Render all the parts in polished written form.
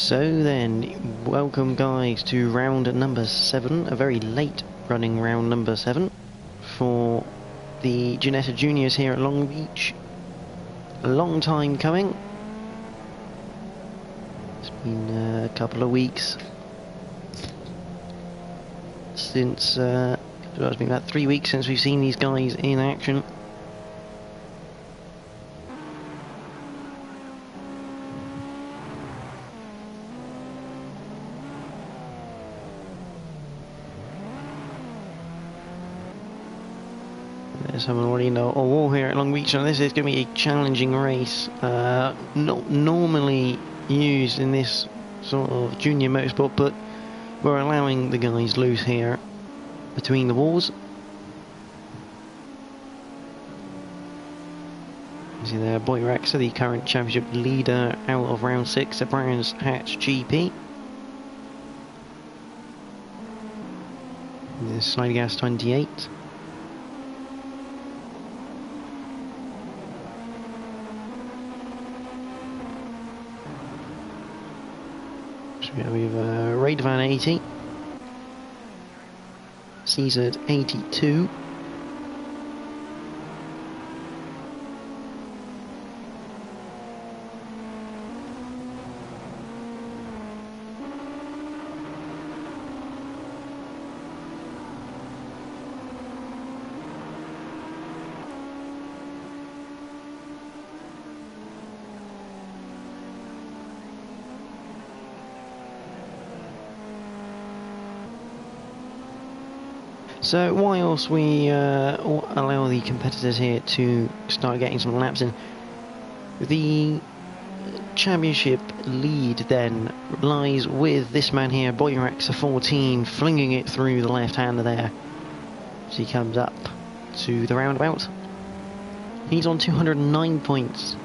So then, welcome guys to round number 7, a very late running round number 7 for the Ginetta Juniors here at Long Beach. A long time coming. It's been a couple of weeks since, it's been about 3 weeks since we've seen these guys in action. Someone already know a wall here at Long Beach, and this is going to be a challenging race, not normally used in this sort of junior motorsport, but we're allowing the guys loose here between the walls. You see there, Boy Rex, the current championship leader out of round 6 at Brands Hatch GP. This is Sliding Gas 28. We have Rd7 80, Cz 82, So whilst we allow the competitors here to start getting some laps in, the championship lead then lies with this man here, Boy Rex 14, flinging it through the left hander there as he comes up to the roundabout. He's on 209 points,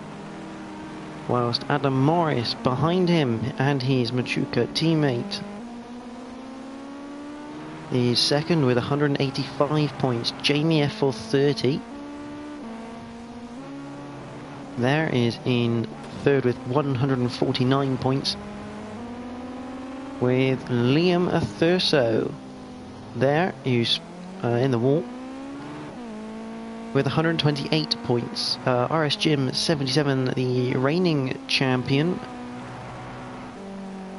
whilst Adam Morris behind him and his Machuca teammate is second with 185 points. Jamie F for 30. There is in third with 149 points, with Liam Thurso there, who's in the wall with 128 points. RS Jim 77, the reigning champion.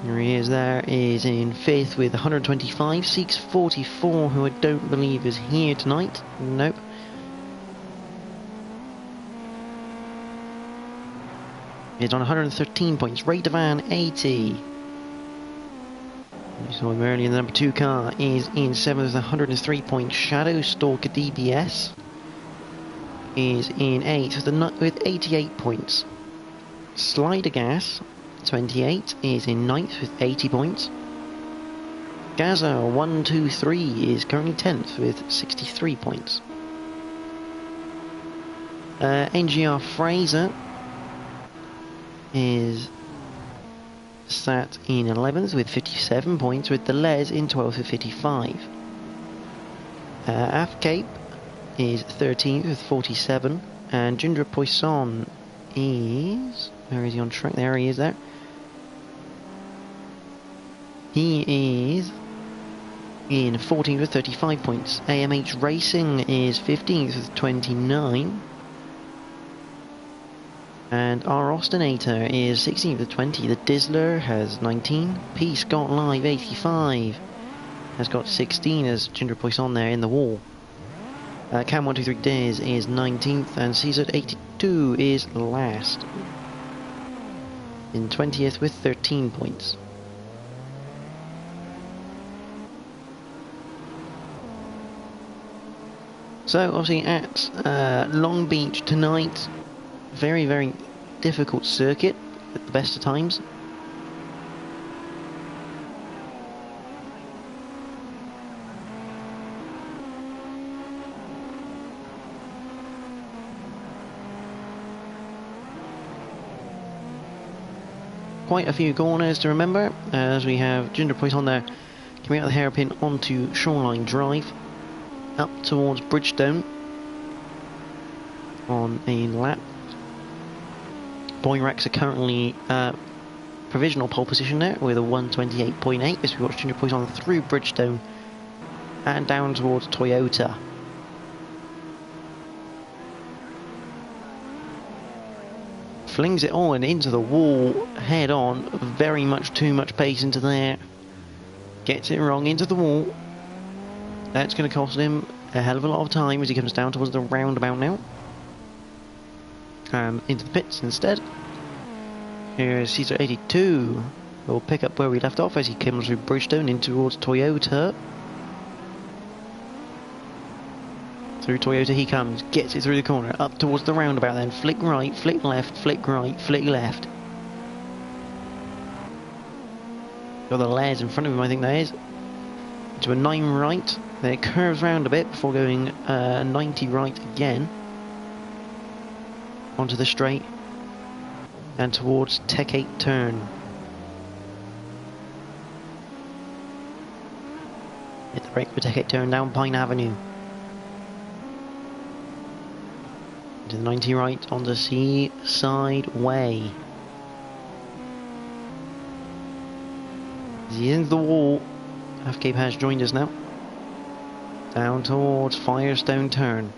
Here he is, there is in 5th with 125, Seeks 44, who I don't believe is here tonight. Nope. Is on 113 points. Rd7 80. You saw him earlier in the number 2 car, is in 7th with 103 points. Shadow Stalker DBS is in 8th with 88 points. Slider Gas 28 is in 9th with 80 points. Gaza 123 is currently 10th with 63 points. NGR Fraser is sat in 11th with 57 points, with Deleuze in 12th with 55. Afcape is 13th with 47, and Ginger Poisson is... where is he on track? There he is there. He is in 14th with 35 points. AMH Racing is 15th with 29. And our Ostinator is 16th with 20. The Dizzler has 19. P Scott Live 85 has got 16 as Ginger Poisson there in the wall. Cam 123 Diz is 19th, and CZ 82 is last in 20th with 13 points. So obviously at Long Beach tonight, very, very difficult circuit at the best of times. Quite a few corners to remember, as we have Ginger Poisson there coming out of the hairpin onto Shoreline Drive, up towards Bridgestone on a lap. Boy Rex are currently provisional pole position there with a 128.8 as we watch Ginetta push on through Bridgestone and down towards Toyota. Flings it on into the wall head on, very much too much pace into there. Gets it wrong into the wall. That's going to cost him a hell of a lot of time as he comes down towards the roundabout now. Into the pits instead. Here's Caesar 82. We'll pick up where we left off as he comes through Bridgestone in towards Toyota. Through Toyota he comes, gets it through the corner, up towards the roundabout then, flick right, flick left, flick right, flick left. Got the layers in front of him, I think that is. To a 9 right, then it curves round a bit before going 90 right again. Onto the straight. And towards Tech 8 turn. Hit the brake for Tech 8 turn down Pine Avenue. To the 90 right onto Seaside Way. As he ends the wall, Half Cape has joined us now. Down towards Firestone turn.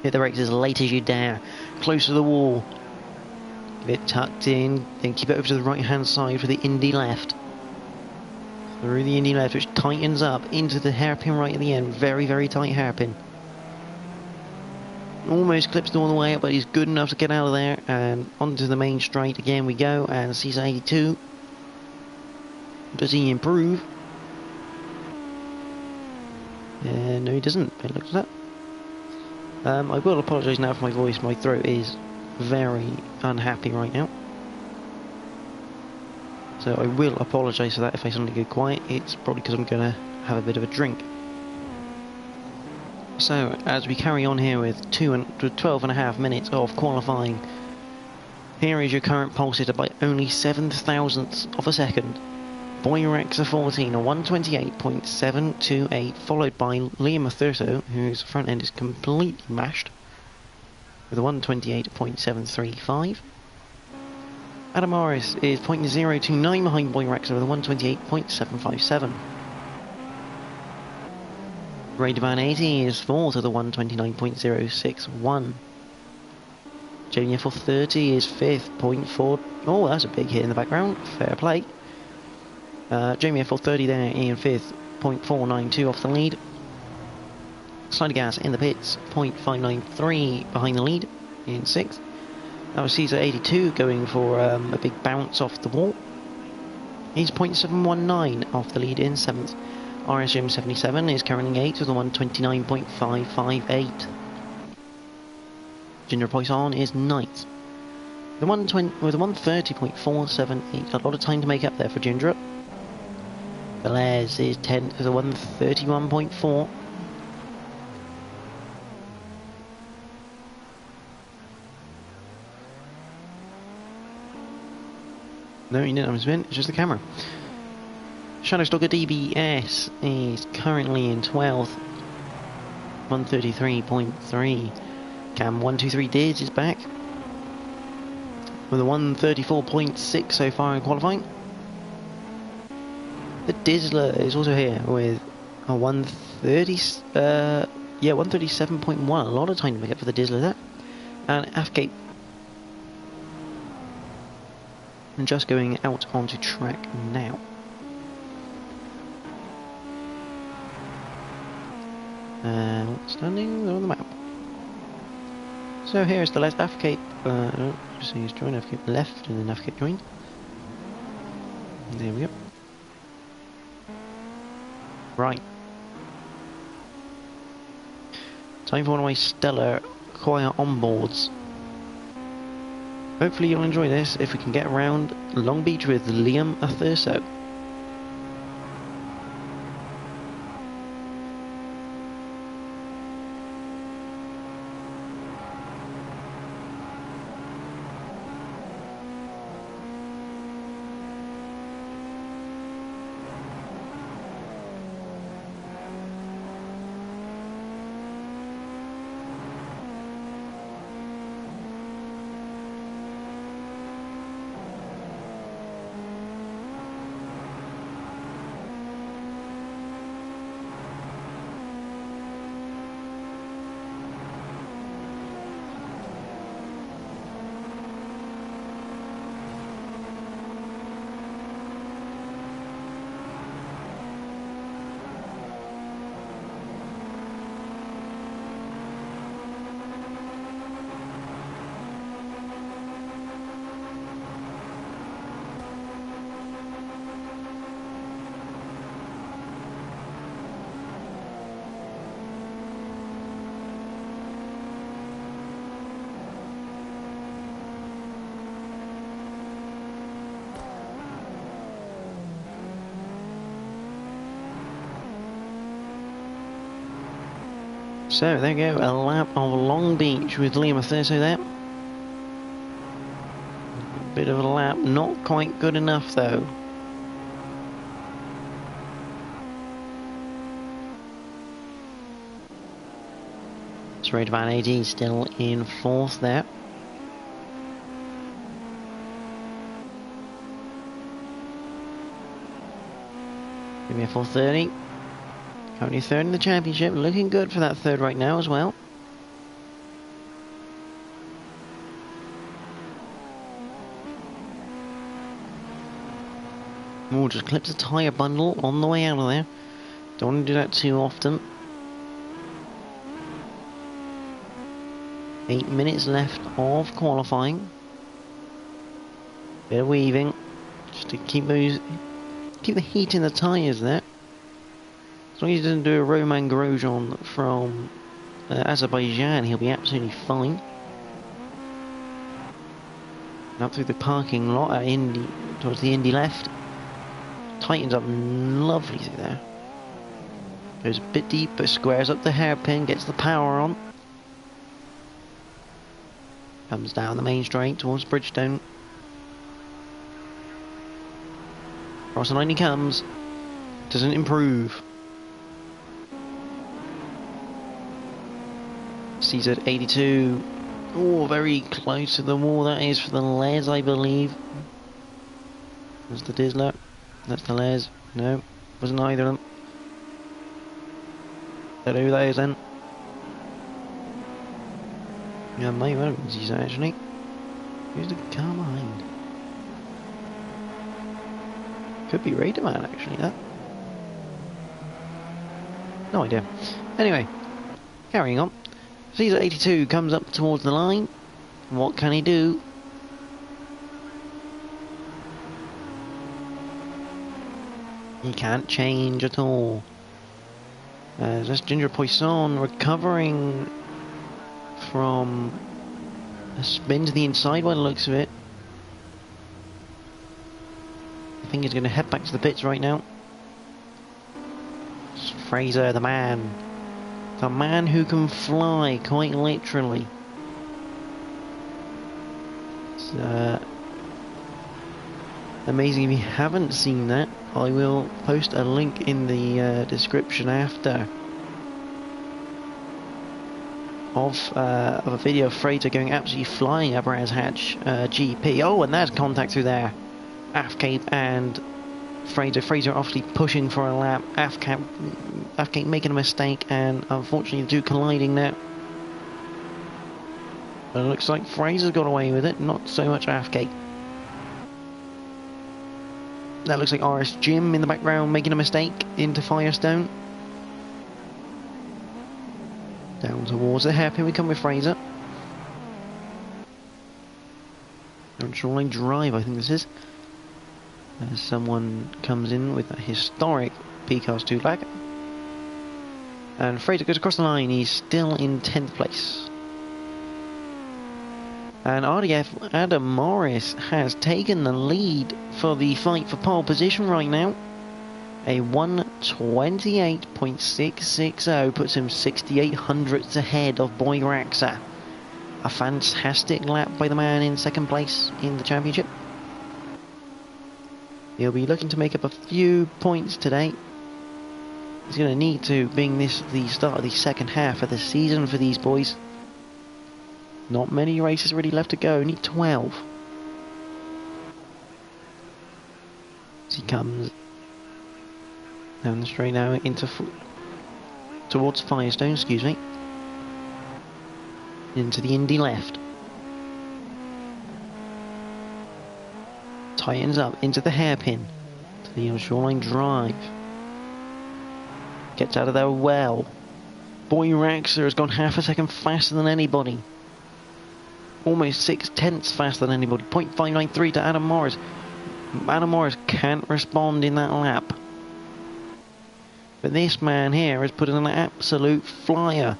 Hit the brakes as late as you dare. Close to the wall. Get it tucked in, then keep it over to the right hand side for the Indy left. Through the Indy left, which tightens up into the hairpin right at the end. Very, very tight hairpin. Almost clips all the way up, but he's good enough to get out of there. And onto the main straight again we go. And Caesar 82. Does he improve? No, he doesn't. It looks like that. I will apologise now for my voice. My throat is very unhappy right now. So I will apologise for that if I suddenly go quiet. It's probably because I'm going to have a bit of a drink. So as we carry on here with 12.5 minutes of qualifying, here is your current pole sitter by only 0.07 of a second. Boyrexa 14, a 128.728, followed by Liam Mathurso, whose front end is completely mashed, with a 128.735. Adam Morris is 0.029 behind Boyrexa with a 128.757. Ray Devan 80 is 4th with a 129.061. Jamie F30 is 5th, 0.4. Oh, that's a big hit in the background. Fair play. Jamie F30 there in 5th, 0.492 off the lead. Slide gas in the pits, 0.593 behind the lead in 6th. That was Caesar 82 going for a big bounce off the wall. He's 0.719 off the lead in 7th. RSM 77 is currently 8th with a 129.558. Ginger Poisson is 9th. The 120 with a 130.478. A lot of time to make up there for Ginger. Velez is 10th with a 131.4. No, you didn't have a spin, it's just the camera. Shadowstalker DBS is currently in 12th, 133.3. Cam 123 Diz is back with a 134.6 so far in qualifying. The Dizzler is also here with a 137.1. A lot of time to make up for the Dizzler there. And Afgate and just going out onto track now. Standing on the map. So here's the left Afgate. So he's joined Afgate left and then Afgate joined. There we go. Right. Time for one of my stellar choir onboards. Hopefully you'll enjoy this if we can get around Long Beach with Liam Athurso. So there you go, a lap of Long Beach with Liam Thurso there. Bit of a lap, not quite good enough though. Red Van 80 still in 4th there. Give me a 430. Currently 3rd in the championship, looking good for that 3rd right now as well. Ooh, just clips a tyre bundle on the way out of there. Don't want to do that too often. 8 minutes left of qualifying. Bit of weaving, just to keep the heat in the tyres there. As long as he doesn't do a Romain Grosjean from Azerbaijan, he'll be absolutely fine. And up through the parking lot at Indy, towards the Indy left. Tightens up lovely through there. Goes a bit deep, but squares up the hairpin, gets the power on. Comes down the main straight towards Bridgestone. Across the line he comes. Doesn't improve. Sees at 82. Oh, very close to the wall. That is for the Les, I believe. That's the Dizzler. That's the Les. No, wasn't either of them. Don't know who that is then. Yeah, my ones actually. Who's the car behind? Could be Rd7 actually, that. No idea. Anyway, carrying on. Caesar 82 comes up towards the line. What can he do? He can't change at all. That's Ginger Poisson recovering from a spin to the inside by the looks of it. I think he's going to head back to the pits right now. It's Fraser, the man. The man who can fly, quite literally. It's amazing. If you haven't seen that, I will post a link in the description after of a video of Fraser going absolutely flying at Brands Hatch GP. Oh, and there's contact through there. Afcape and Fraser. Fraser obviously pushing for a lap. Afcape making a mistake, and unfortunately the two colliding there. But it looks like Fraser's got away with it, not so much Afcape. That looks like RS Jim in the background making a mistake into Firestone. Down towards the hairpin we come with Fraser. On Shoreline Drive, I think this is. As someone comes in with a historic P-Cars 2 lag. And Fraser goes across the line, he's still in 10th place. And RDF Adam Morris has taken the lead for the fight for pole position right now. A 1:28.660 puts him 68 hundredths ahead of Boy Raxa. A fantastic lap by the man in 2nd place in the championship. He'll be looking to make up a few points today. He's going to need to, being this the start of the 2nd half of the season for these boys. Not many races really left to go, only 12. As he comes down the straight now towards Firestone, excuse me. Into the Indy left. Tightens up into the hairpin to the Shoreline Drive. Gets out of there well. Boy Raxa has gone half a second faster than anybody. Almost 6/10 faster than anybody. 0.593 to Adam Morris. Adam Morris can't respond in that lap. But this man here has put in an absolute flyer.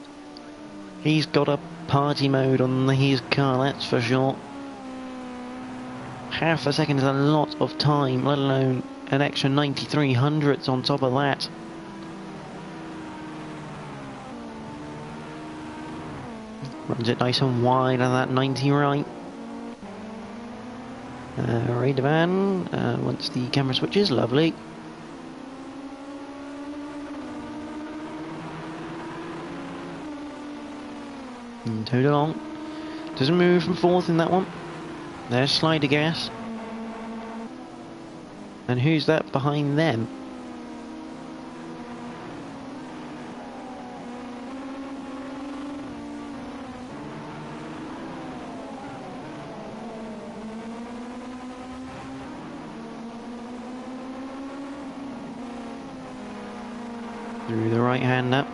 He's got a party mode on his car, that's for sure. Half a second is a lot of time, let alone an extra 93 hundredths on top of that. Runs it nice and wide on that 90 right. Rd7, once the camera switches, lovely. And towed along. Doesn't move from fourth in that one. There's slider gas. And who's that behind them? Through the right hand up.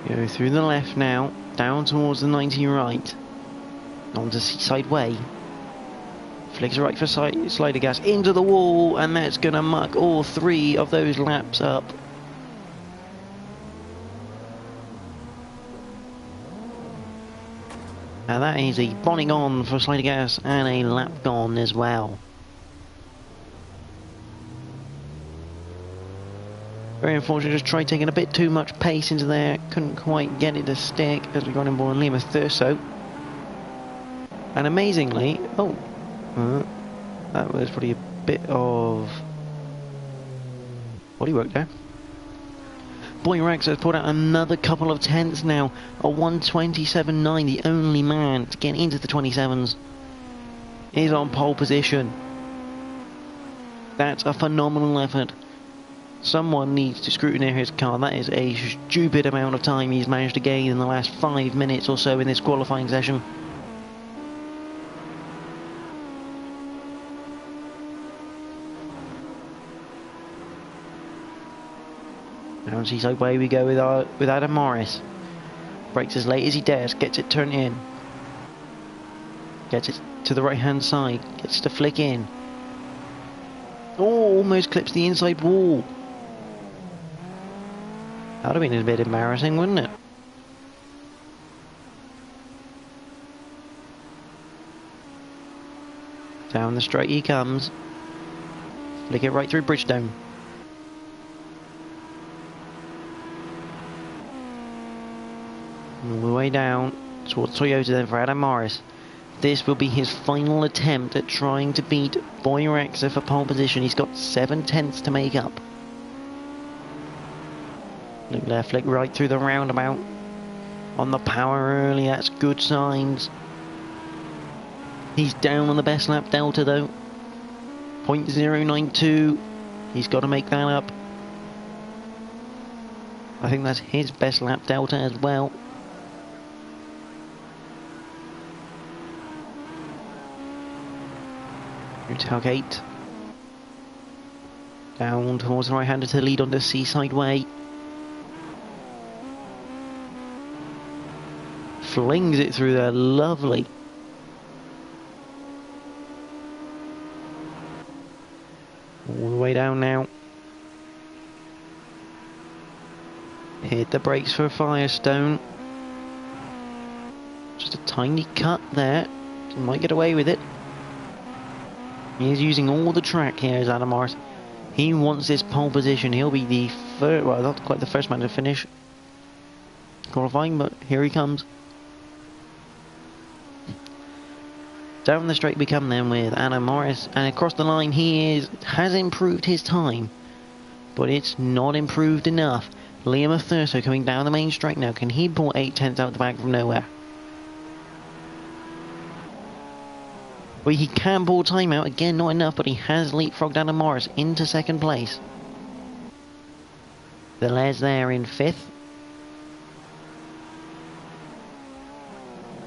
Go through the left now, down towards the 90 right, onto Seaside Way. Flicks right for slider gas into the wall, and that's gonna muck all three of those laps up. Now that is a bonning on for slider gas and a lap gone as well. Very unfortunate, just tried taking a bit too much pace into there, couldn't quite get it to stick as we got on board Liam Thurso. And amazingly, that was probably a bit of bodywork there. Boyrex has put out another couple of tenths now, a 1:27.9, the only man to get into the 27s, is on pole position. That's a phenomenal effort. Someone needs to scrutinize his car. That is a stupid amount of time he's managed to gain in the last 5 minutes or so in this qualifying session. Down Seaside Way we go with Adam Morris. Brakes as late as he dares, gets it turned in. Gets it to the right hand side, gets to flick in. Oh, almost clips the inside wall. That would have been a bit embarrassing, wouldn't it? Down the straight he comes. Flick it right through Bridgestone. All the way down towards Toyota then for Adam Morris. This will be his final attempt at trying to beat Boyrexa for pole position. He's got 7 tenths to make up. Look left, flick right through the roundabout. On the power early, that's good signs. He's down on the best lap delta though. 0.092. He's got to make that up. I think that's his best lap delta as well. Tailgate. Down towards the right hander to lead onto Seaside Way. Flings it through there, lovely. All the way down now. Hit the brakes for Firestone. Just a tiny cut there. He might get away with it. He is using all the track here as Adam Morris. He wants this pole position. He'll be the first, well, not quite the first man to finish qualifying, but here he comes. Down the straight we come then with Adam Morris, and across the line he has improved his time, but it's not improved enough. Liam Thurso coming down the main straight now. Can he pull 8 tenths out the bag from nowhere? Well, he can pull time out, again not enough, but he has leapfrogged Adam Morris into second place. The Les there in 5th.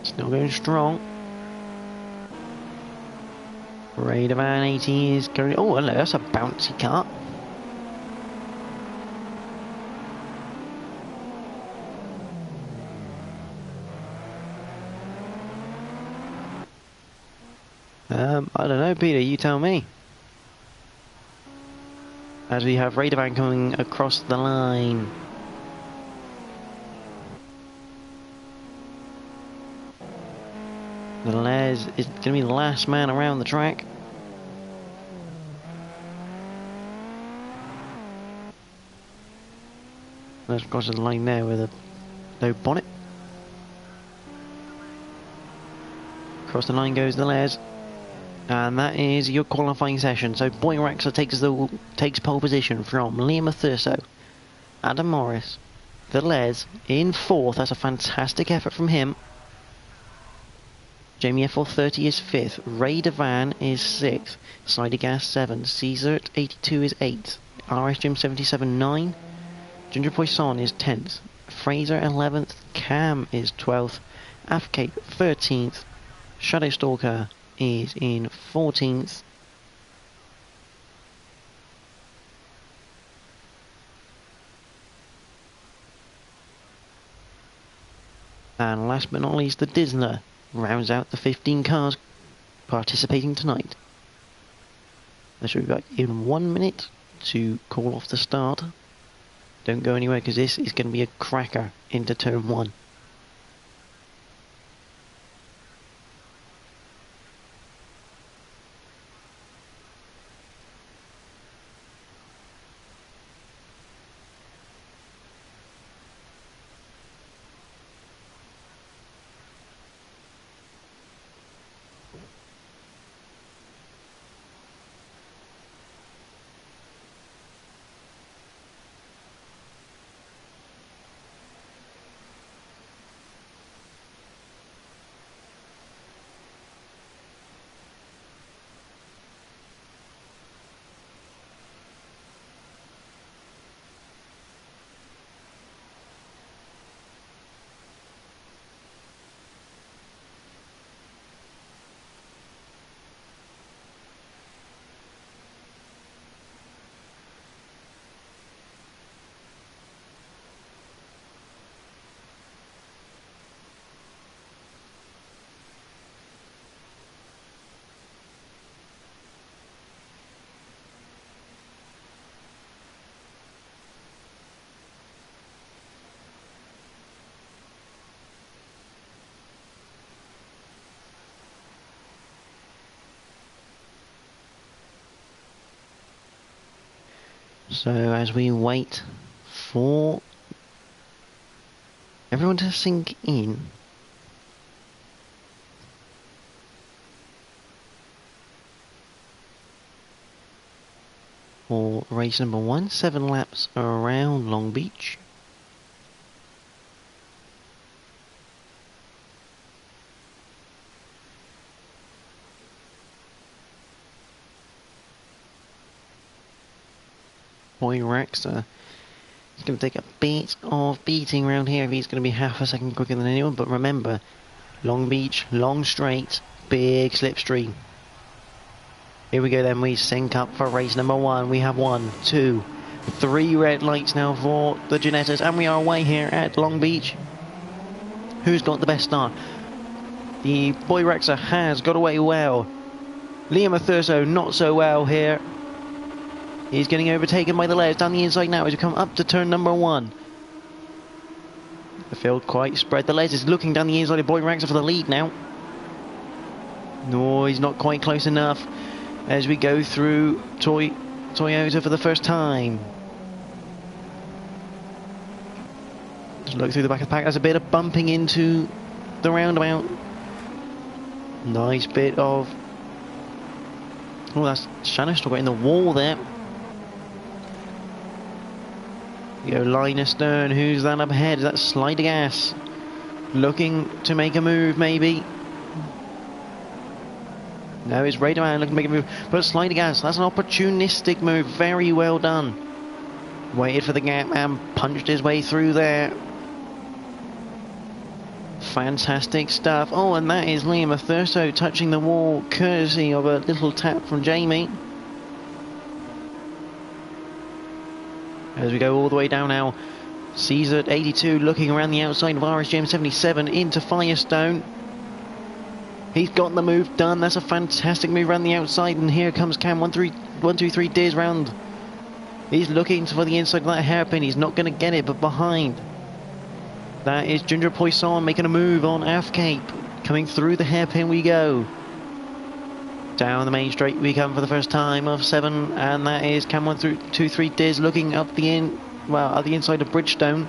Still going strong. Rd7 80 is going. Oh, hello, that's a bouncy car. I don't know, Peter, you tell me. As we have Rd7 coming across the line. The Les is going to be the last man around the track. Let's cross the line there with a low bonnet. Across the line goes the Les. And that is your qualifying session. So Boy Rexha takes pole position from Liam Thurso, Adam Morris, the Les in 4th. That's a fantastic effort from him. Jamie F430 is 5th. Ray Devan is 6th. Slidy Gas 7. Caesar 82 is 8th. RS Jim 77 9. Ginger Poisson is 10th. Fraser 11th. Cam is 12th. Afcape 13th. Shadow Stalker is in 14th. And last but not least, the Disney rounds out the 15 cars participating tonight. I shall be back in 1 minute to call off the start. Don't go anywhere because this is going to be a cracker into turn 1. So as we wait for everyone to sink in, for race number 1, 7 laps around Long Beach. Boy Rexha is going to take a bit of beating around here if he's going to be half a second quicker than anyone. But remember, Long Beach, long straight, big slipstream. Here we go then, we sync up for race number 1. We have 1, 2, 3 red lights now for the Ginettas, and we are away here at Long Beach. Who's got the best start? The Boy Rexha has got away well. Liam Thurso not so well here. He's getting overtaken by the Les down the inside now as we come up to turn number 1. The field quite spread. The Les is looking down the inside of Boy Rexha for the lead now. No, he's not quite close enough as we go through Toyota for the first time. Just look through the back of the pack. There's a bit of bumping into the roundabout. Nice bit of... Oh, that's Shannon still got in the wall there. Go Linus Stern, who's that up ahead? Is that Slider Gas? Looking to make a move, maybe. No, it's Ray Devan looking to make a move. But Slider Gas, that's an opportunistic move. Very well done. Waited for the gap and punched his way through there. Fantastic stuff. Oh, and that is Liam Thurso touching the wall, courtesy of a little tap from Jamie. As we go all the way down now, Caesar at 82 looking around the outside of RSGM 77 into Firestone. He's got the move done. That's a fantastic move around the outside, and here comes Cam 123 Diz round. He's looking for the inside of that hairpin. He's not going to get it, but behind that is Ginger Poisson making a move on Afcape. coming through the hairpin we go. Down the main straight we come for the first time of 7, and that is Cam 123 Diz looking up the at the inside of Bridgestone.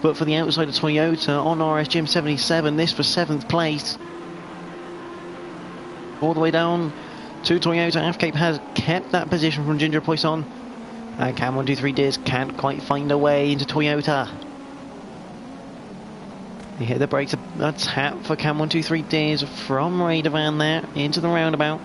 But for the outside of Toyota on RSGM 77, this was 7th place. All the way down to Toyota, Afcape has kept that position from Ginger Poisson. And Cam 123 Diz can't quite find a way into Toyota. He hit the brakes, a tap for Cam 123 Diz from Rd7 there into the roundabout.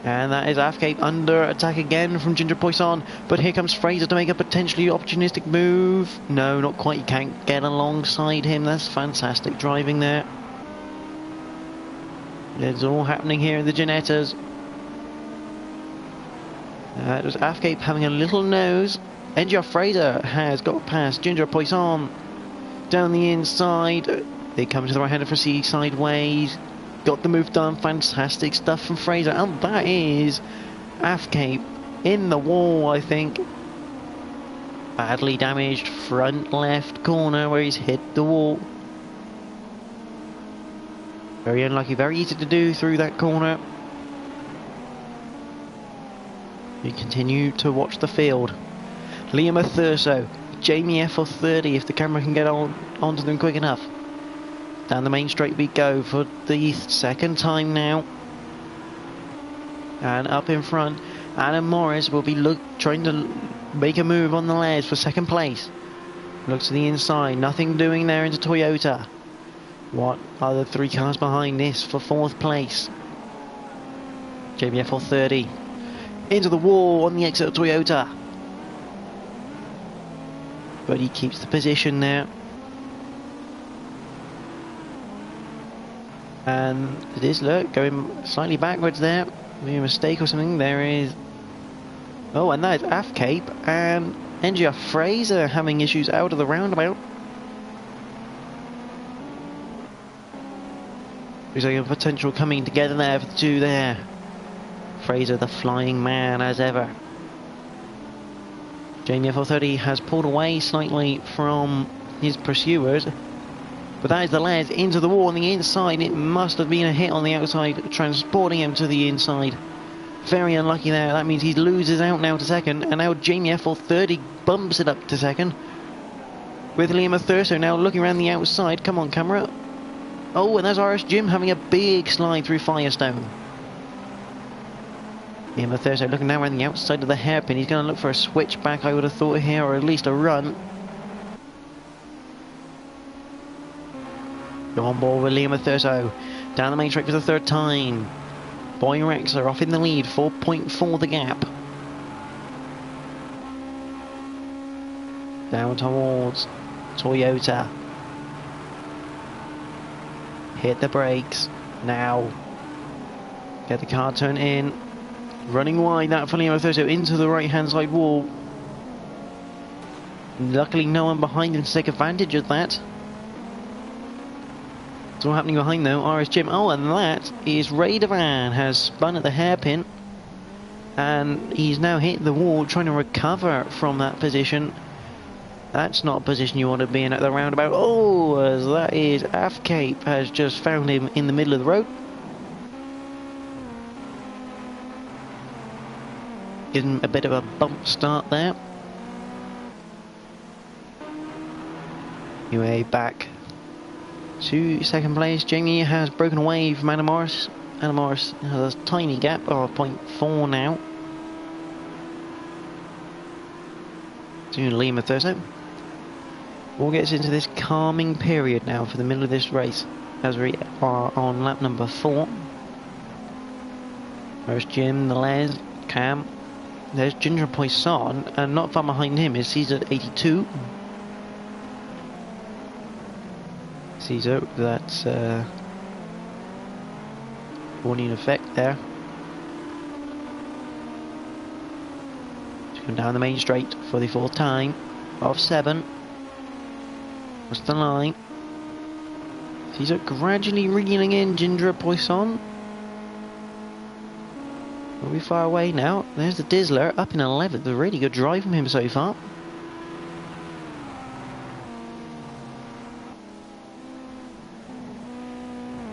And that is Afcape under attack again from Ginger Poisson. But here comes Fraser to make a potentially opportunistic move. No, not quite. He can't get alongside him. That's fantastic driving there. It's all happening here in the Ginettas. It was Afcape having a little nose. NGR Fraser has got past Ginger Poisson. Down the inside, they come to the right-hander for C sideways. Got the move done. Fantastic stuff from Fraser. And that is Afcape in the wall, I think. Badly damaged front left corner where he's hit the wall. Very unlucky. Very easy to do through that corner. We continue to watch the field. Liam Thurso. Jamie FL30 if the camera can get onto them quick enough. Down the main straight we go for the second time now. And up in front, Adam Morris will be trying to make a move on the ledge for second place. Looks to the inside, nothing doing there into Toyota. What are the 3 cars behind this for 4th place? Jamie FL30 into the wall on the exit of Toyota. But he keeps the position there. And it is, look, going slightly backwards there. Maybe a mistake or something. There is... Oh, and that is Afcape and NGR Fraser having issues out of the roundabout. There's a potential coming together there for the 2 there. Fraser the flying man as ever. Jamie FL30 has pulled away slightly from his pursuers. But that is the Les into the wall on the inside. It must have been a hit on the outside, transporting him to the inside. Very unlucky there. That means he loses out now to second. And now Jamie FL30 bumps it up to second. With Liam Thurso now looking around the outside. Come on, camera. Oh, and there's RS Jim having a big slide through Firestone. Liam Thurso looking now around the outside of the hairpin. He's going to look for a switchback, I would have thought here, or at least a run. Go on board with Liam Thurso. Down the main straight for the 3rd time. Boy Rex are off in the lead. 4.4 the gap. Down towards Toyota. Hit the brakes. Now. Get the car turned in. Running wide, that for Liam Thurso into the right-hand side wall. Luckily, no one behind him to take advantage of that. What's all happening behind though? RS Jim. Oh, and that is Rd7 has spun at the hairpin. And he's now hit the wall trying to recover from that position. That's not a position you want to be in at the roundabout. Oh, as that is Afcape has just found him in the middle of the road. Give him a bit of a bump start there. Anyway, back to 2nd place. Jamie has broken away from Adam Morris. Adam Morris has a tiny gap of 0.4 now. To Liam Thurso. All gets into this calming period now for the middle of this race as we are on lap number 4. There's Jim, the Les, Cam. There's Ginger Poisson, and not far behind him is Caesar 82. Caesar, that's warning effect there. Just going down the main straight for the 4th time of 7. What's the line? Caesar gradually reeling in Ginger Poisson. We'll be far away now. There's the Dizzler up in 11th. A really good drive from him so far.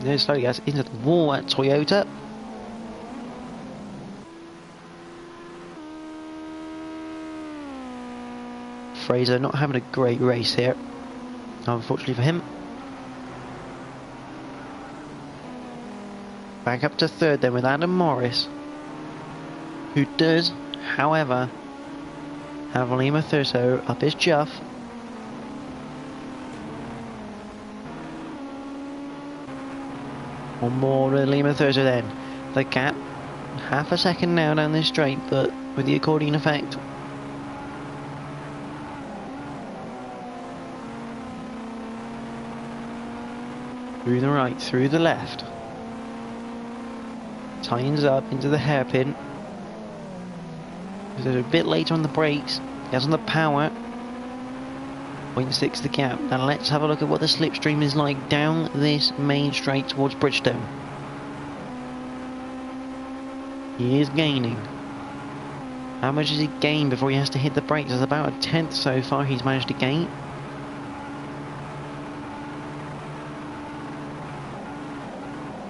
There's slowly gas into the wall at Toyota. Fraser not having a great race here, unfortunately for him. Back up to third then with Adam Morris, who does, however, have Lima Thurso up his chuff. On board with Lima Thurso then. The gap, half a second now down this straight, but with the accordion effect. Through the right, through the left. Tightens up into the hairpin. There's a bit later on the brakes. He has on the power. 0.6 the gap. Now let's have a look at what the slipstream is like down this main straight towards Bridgestone. He is gaining. How much does he gain before he has to hit the brakes? There's about a tenth so far he's managed to gain.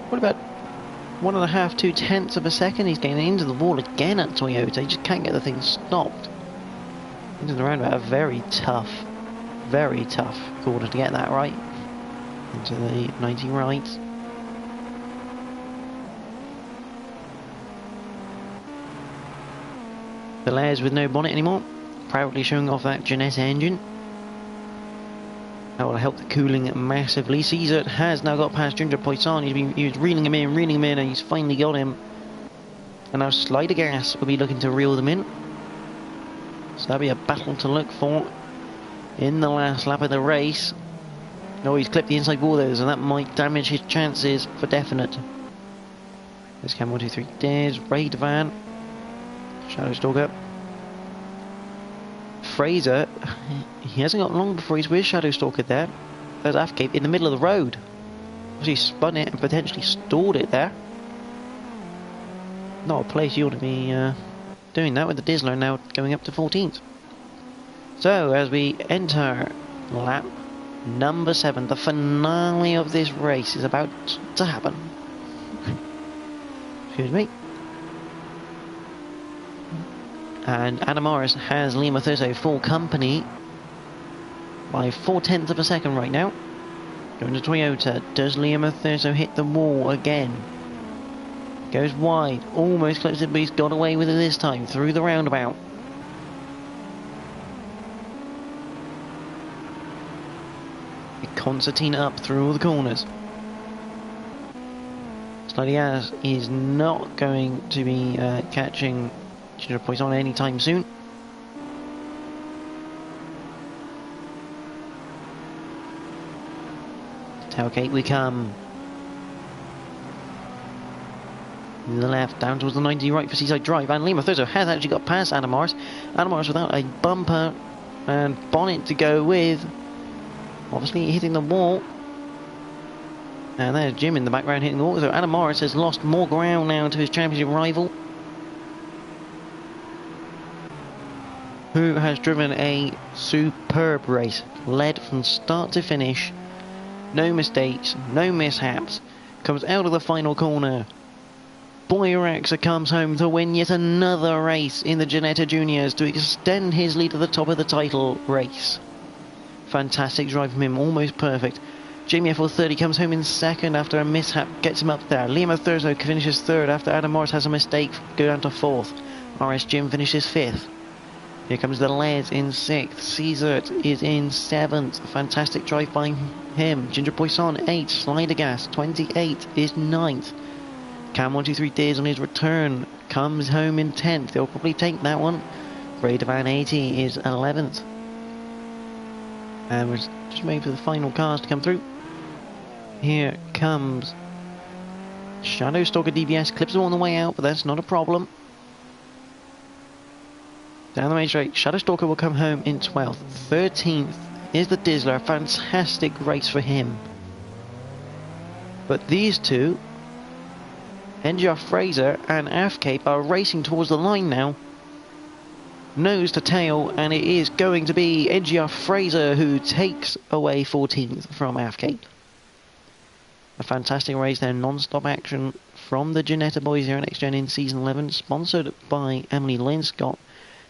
What about 1.5, 2/10 of a second? He's getting into the wall again at Toyota. He just can't get the thing stopped. Into the roundabout, a very tough corner to get that right. Into the 90 right. The layers with no bonnet anymore, proudly showing off that Ginetta engine. That will help the cooling massively. Caesar has now got past Ginger Poisson. He was reeling him in, and he's finally got him. And now Slider Gas will be looking to reel them in. So that'll be a battle to look for in the last lap of the race. Oh, he's clipped the inside wall there, so that might damage his chances for definite. There's Cam 1, 2, 3. There's Rd7. Shadow Stalker. Fraser, he hasn't got long before he's with Shadow Stalker there. There's Afcape in the middle of the road. He spun it and potentially stalled it there. Not a place you ought to be doing that with the Dizzler now going up to 14th. So as we enter lap number 7, the finale of this race is about to happen. Excuse me. And Adam Morris has Lima Thurso full company by 0.4 of a second right now. Going to Toyota. Does Lima Thurso hit the wall again? Goes wide. Almost close to it, but he's got away with it this time. Through the roundabout. Concertina up through all the corners. Slider Gas is not going to be catching Ginger Poisson anytime soon. Tailgate we come. In the left, down towards the 90 right for Seaside Drive, and Lima Thurso has actually got past Adam Morris. Adam Morris without a bumper and bonnet to go with. Obviously hitting the wall. And there's Jim in the background hitting the wall. So Adam Morris has lost more ground now to his championship rival, who has driven a superb race. Led from start to finish. No mistakes, no mishaps. Comes out of the final corner. Boyraxa comes home to win yet another race in the Ginetta Juniors to extend his lead to the top of the title race. Fantastic drive from him, almost perfect. Jamie F30 comes home in second after a mishap, gets him up there. Lima Thurso finishes third after Adam Morris has a mistake, go down to fourth. RS Jim finishes fifth. Here comes the Les in sixth. Caesar is in seventh. Fantastic drive by him. Ginger Poisson 8th. Slider Gas 28 is 9th. Cam 123 Days on his return comes home in 10th. They'll probably take that one. Rd7 80 is 11th. And we're just waiting for the final cars to come through. Here comes Shadow Stalker DBS. Clips them on the way out, but that's not a problem. Down the main straight, Shadow Stalker will come home in 12th. 13th is the Dizzler. A fantastic race for him. But these two, NGR Fraser and Afcape, are racing towards the line now. Nose to tail, and it is going to be NGR Fraser who takes away 14th from Afcape. A fantastic race there, non-stop action from the Ginetta boys here at NXTGEN in Season 11, sponsored by Emily Linscott.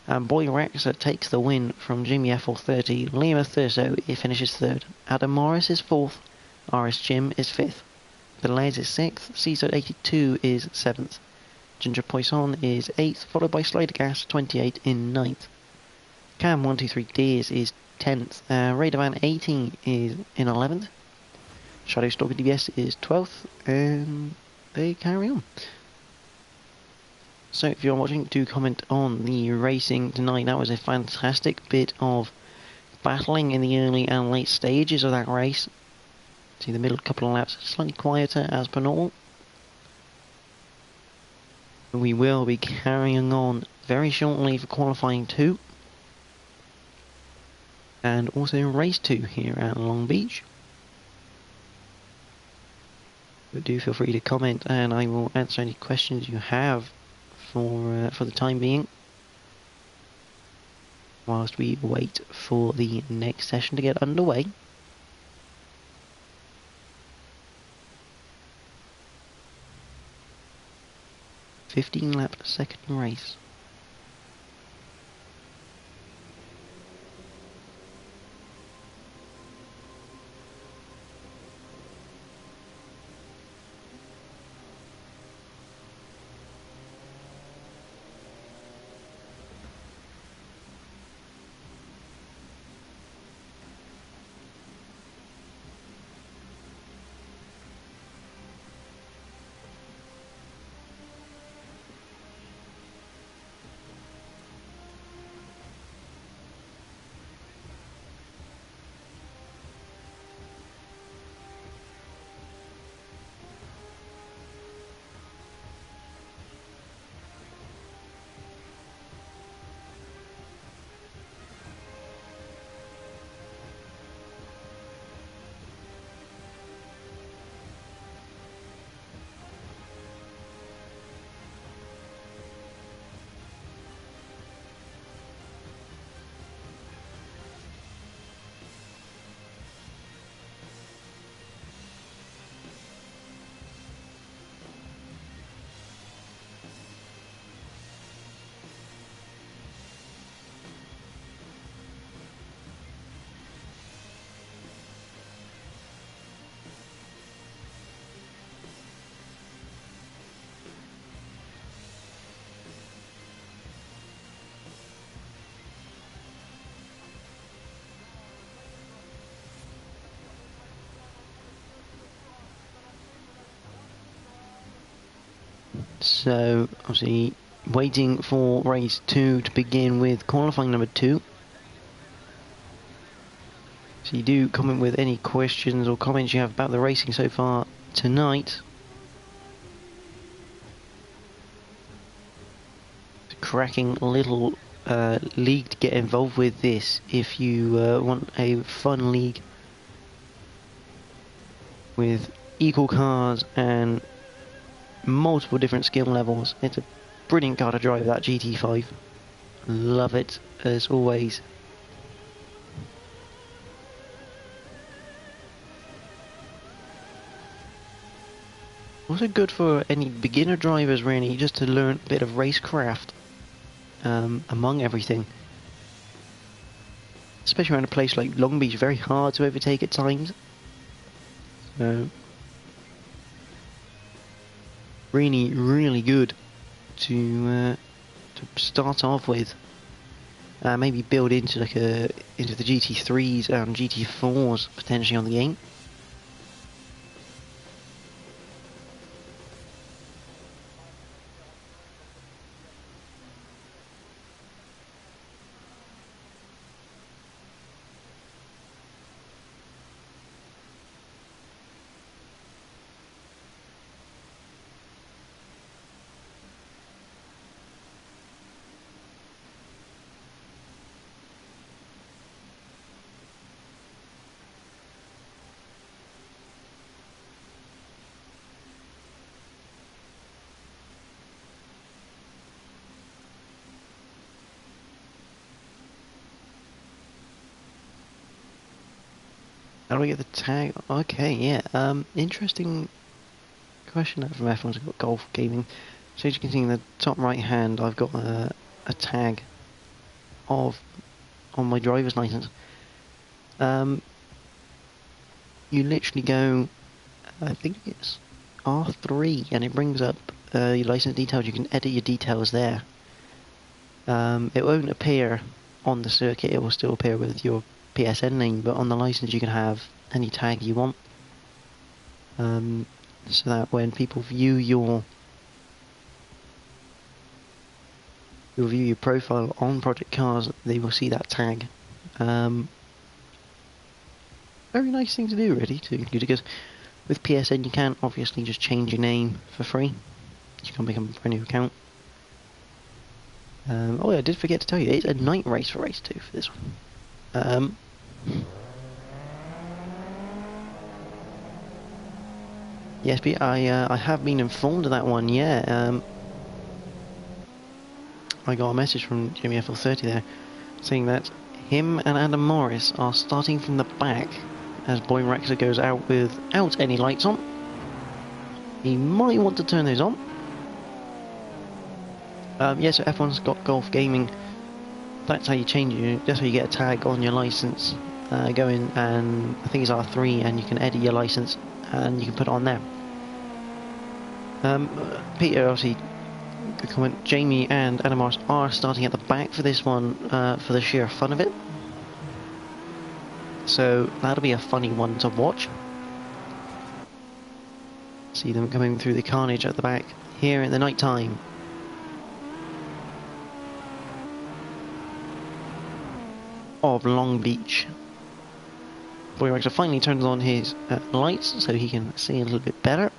And Boy Rexa takes the win from Jimmy F430. Liam Thurso finishes third. Adam Morris is fourth. RS Jim is fifth. Deleuze is sixth. Cesar 82 is seventh. Ginger Poisson is eighth, followed by Slidergas 28 in ninth. Cam 123 Deers is 10th. Radovan 18 is in 11th. Shadow Stalker DBS is 12th, and they carry on. So if you're watching, do comment on the racing tonight. That was a fantastic bit of battling in the early and late stages of that race. See the middle couple of laps slightly quieter as per normal. We will be carrying on very shortly for qualifying 2. And also race 2 here at Long Beach. But do feel free to comment and I will answer any questions you have for the time being, whilst we wait for the next session to get underway. Lap second race. So, obviously, waiting for race 2 to begin with qualifying number 2. So you do comment with any questions or comments you have about the racing so far tonight. It's a cracking little league to get involved with this if you want a fun league with equal cars and multiple different skill levels. It's a brilliant car to drive, that GT5. Love it as always. Also good for any beginner drivers really, just to learn a bit of racecraft among everything. Especially around a place like Long Beach, very hard to overtake at times. So really, really good to start off with. Maybe build into the GT3s and GT4s potentially on the game. How do I get the tag? Okay, yeah. Interesting question from F1's got Golf Gaming. So as you can see in the top right hand, I've got a tag of on my driver's license. You literally go, I think it's R3, and it brings up your license details. You can edit your details there. It won't appear on the circuit, it will still appear with your PSN name, but on the license you can have any tag you want. So that when people view your profile on Project Cars, they will see that tag. Very nice thing to do, really, to include, because with PSN you can't obviously just change your name for free. You can become a brand new account. Oh yeah, I did forget to tell you, it's a night race for race 2 for this one. Yes, but I have been informed of that one, yeah. I got a message from Jimmy FL30 there, saying that him and Adam Morris are starting from the back as Boy Rexer goes out without any lights on. He might want to turn those on. Yeah, so F1's got Golf Gaming. That's how you change it. That's how you get a tag on your license. Go in and I think it's R3, and you can edit your license and you can put it on there. Peter, obviously, good comment. Jamie and Adam Morris are starting at the back for this one for the sheer fun of it. So that'll be a funny one to watch. See them coming through the carnage at the back here in the night time. Of Long Beach. Boy Rexer finally turns on his lights so he can see a little bit better.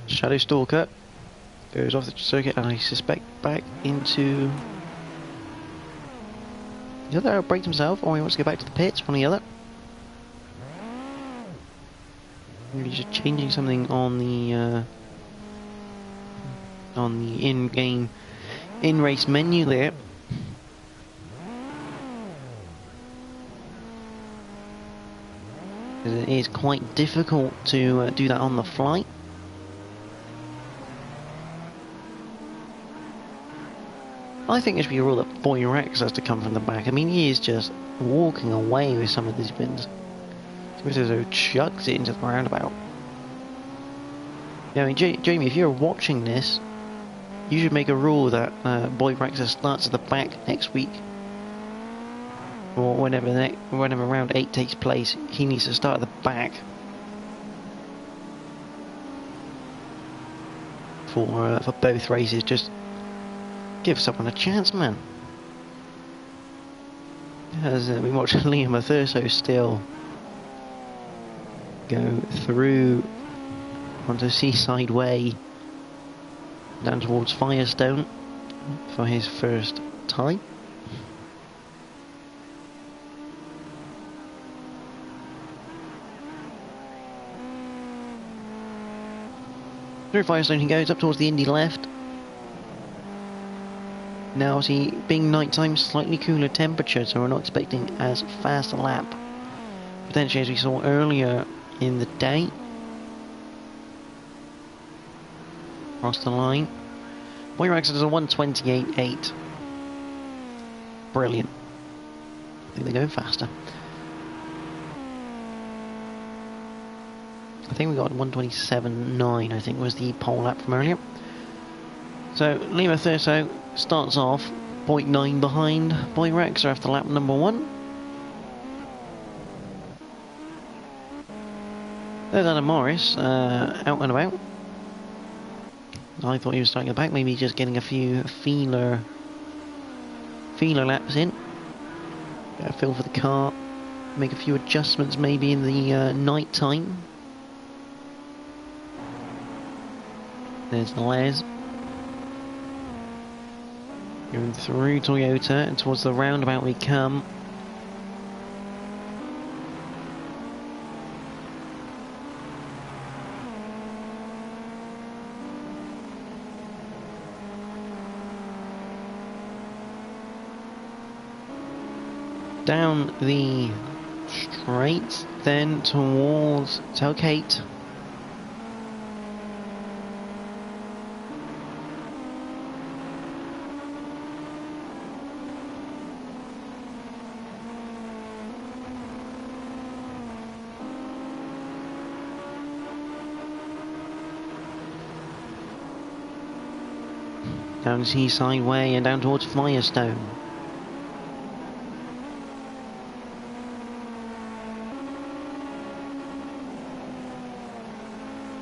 Shadow Stalker goes off the circuit, and I suspect back into the other. Braked himself, or he wants to go back to the pits, one or the other. Maybe just changing something on the in-game, in-race menu there. It is quite difficult to do that on the fly. I think it should be a rule that Boy Rex has to come from the back. I mean, he is just walking away with some of these bins. Smith chucks it into the roundabout. Yeah, I mean, Jamie, if you're watching this, you should make a rule that Boy Rexer starts at the back next week, or whenever round 8 takes place. He needs to start at the back for both races. Just give someone a chance, man. As we watch Liam Matherso still go through onto Seaside Way down towards Firestone for his first time. Through Firestone he goes up towards the Indy left. Now, see, being nighttime, slightly cooler temperature, so we're not expecting as fast a lap, potentially, as we saw earlier in the day. Across the line. Boy Rexer does a 1:28.8. Brilliant. I think they're going faster. I think we got 1:27.9, I think was the pole lap from earlier. So, Liam Matherso starts off 0.9 behind Boy Rexer after lap number 1. There's Adam Morris, out and about. I thought he was starting at the back, maybe just getting a few feeler laps in. Get a feel for the car, make a few adjustments maybe in the night time. There's the Les. Going through Toyota, and towards the roundabout we come. Down the straight, then towards Tailgate. Down Seaside Way and down towards Firestone.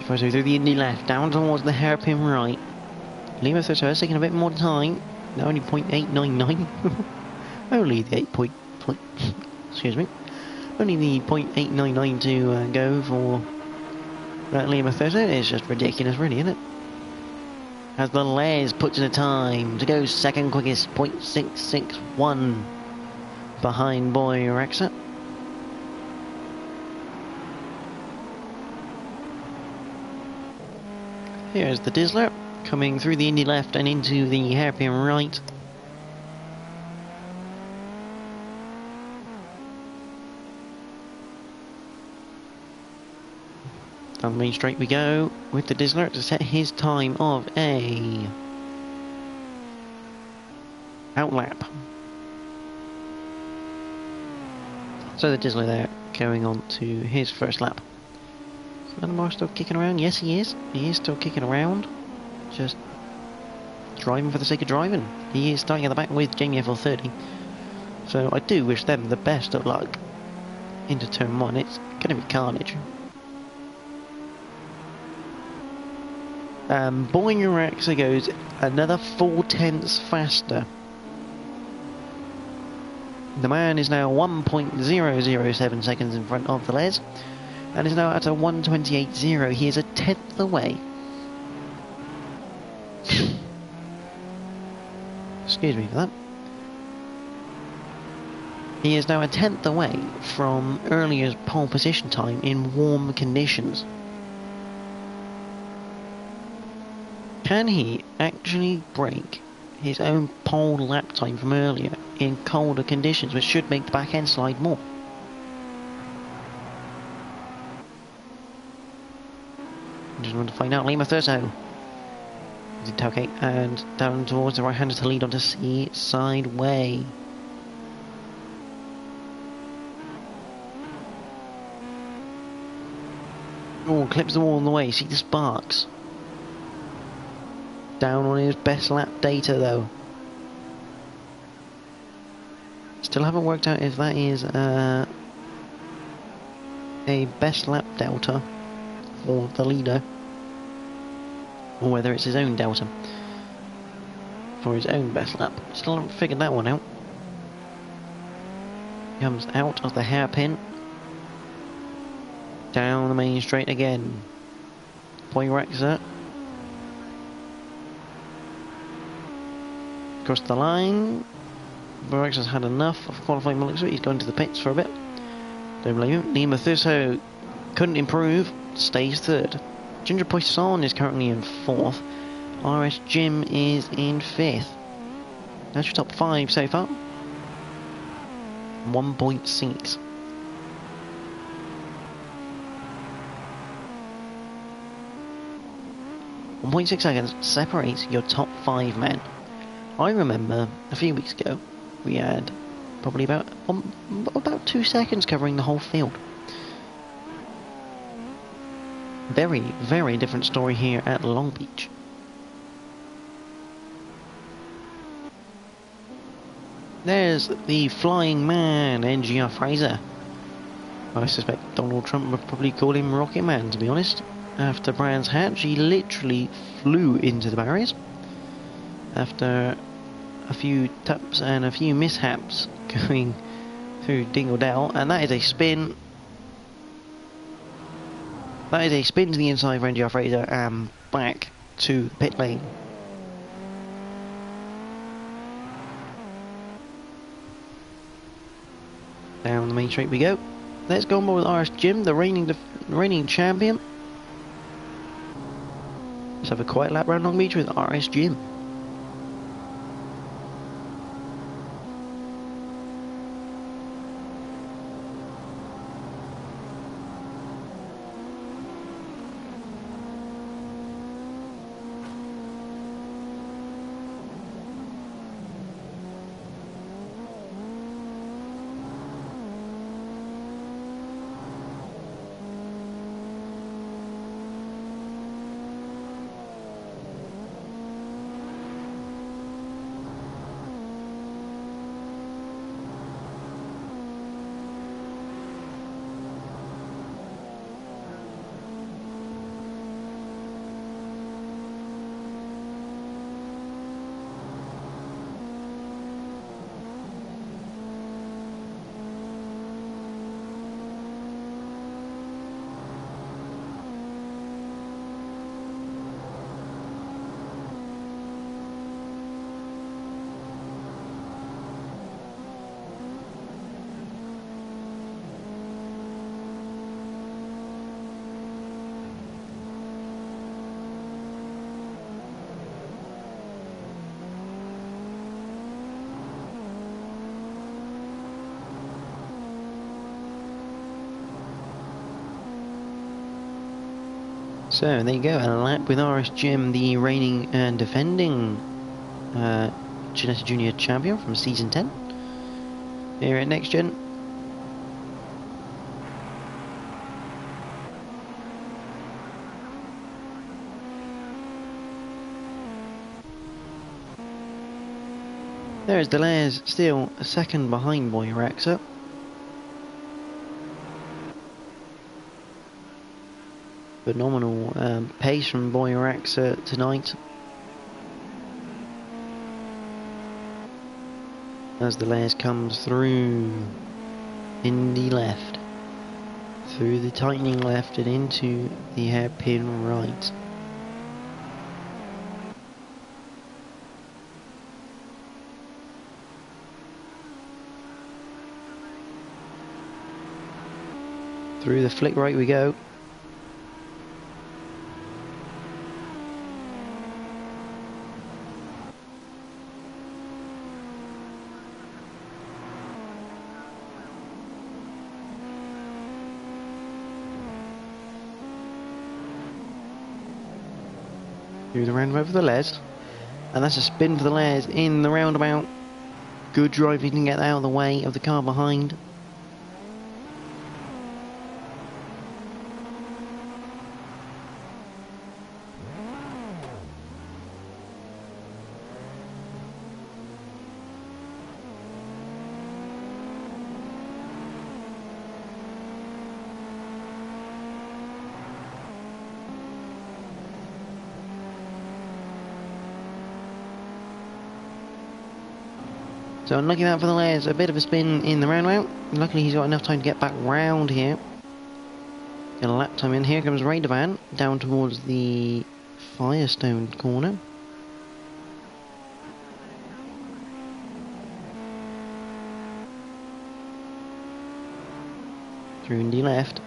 Through the Indy left, down towards the hairpin right. Lima Thurso is taking a bit more time. Only 0.899. Only the 8 point, excuse me. Only the 0.899 to go for Lima Thurso. It's just ridiculous, really, isn't it? As the Les puts in a time to go second quickest, 0.661 behind Boy Rexa. Here's the Dizzler coming through the Indy left and into the hairpin right. Down the main straight we go with the Dizzler to set his time of a outlap. So the Dizzler there going on to his first lap. Is Lamar still kicking around? Yes, he is. He is still kicking around. Just driving for the sake of driving. He is starting at the back with Jamie FL30. So I do wish them the best of luck into turn 1. It's going to be carnage. Boyer Rexa goes another 4/10 faster. The man is now 1.007 seconds in front of the Les, and is now at a 1:28.0. He is a tenth away. Excuse me for that. He is now a tenth away from earlier pole position time in warm conditions. Can he actually break his own pole lap time from earlier in colder conditions, which should make the back end slide more? Just want to find out. Lima Thurso is in tailgate and down towards the right hander to lead onto Seaside Way. Oh, clips the wall on the way. See the sparks. Down on his best lap data though. Still haven't worked out if that is a best lap delta for the leader, or whether it's his own delta for his own best lap. Still haven't figured that one out. Comes out of the hairpin, down the main straight again. Boy Rexa across the line. Boy Rexa's had enough of qualifying looks, he's going to the pits for a bit. Don't blame him. Lima Thurso couldn't improve, stays third. Ginger Poisson is currently in fourth. RS Jim is in fifth. That's your top 5 so far. 1.6. .6 seconds separates your top 5 men. I remember a few weeks ago we had probably about 2 seconds covering the whole field. Very, very different story here at Long Beach. There's the flying man, NGR Fraser. I suspect Donald Trump would probably call him Rocket Man, to be honest. After Brands Hatch, he literally flew into the barriers. After a few taps and a few mishaps going through Dingle Dell, and that is a spin. That is a spin to the inside for NGR Fraser and back to the pit lane. Down the main straight we go. Let's go on board with RS Jim, the reigning champion. Let's have a quiet lap round Long Beach with RS Jim. So there you go, a lap with RSGEN, the reigning and defending Ginetta Junior champion from season 10 here at NXTGEN. There's Delaire's still a second behind Boy Rexa. Phenomenal pace from Boy Rexa tonight. As Delaire's comes through in the left, through the tightening left and into the hairpin right. Through the flick right we go. Through the roundabout for the Les. And that's a spin for the Les in the roundabout. Good driving to get out of the way of the car behind. So unlucky that for the Les, a bit of a spin in the roundabout. Luckily he's got enough time to get back round here. Get a lap time in. Here comes Rd7 down towards the Firestone corner. Through in the left.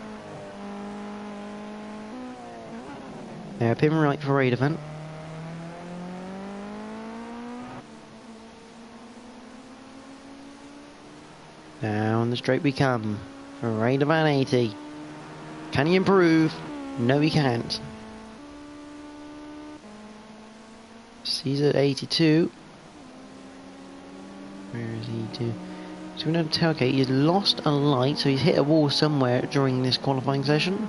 Pin right for Rd7. Down the straight we come for Rd7 80. Can he improve? No, he can't. Caesar 82. Where is he to? So we know the tailgate. He's lost a light, so he's hit a wall somewhere during this qualifying session.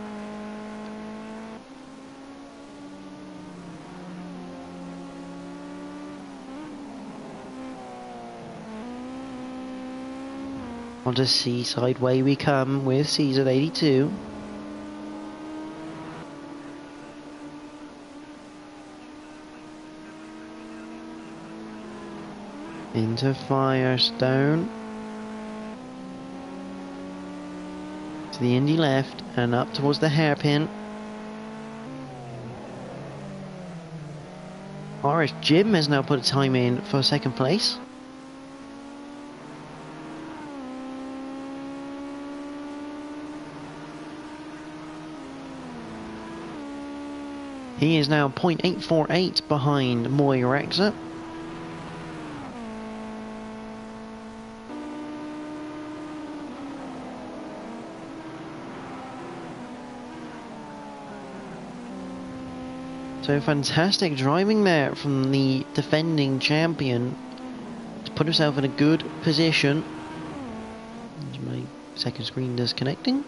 Onto Seaside Way we come with Caesar 82. Into Firestone. To the Indy left and up towards the hairpin. RSGEN has now put a time in for second place. He is now 0.848 behind Boy Rexa. So fantastic driving there from the defending champion to put himself in a good position. My second screen disconnecting.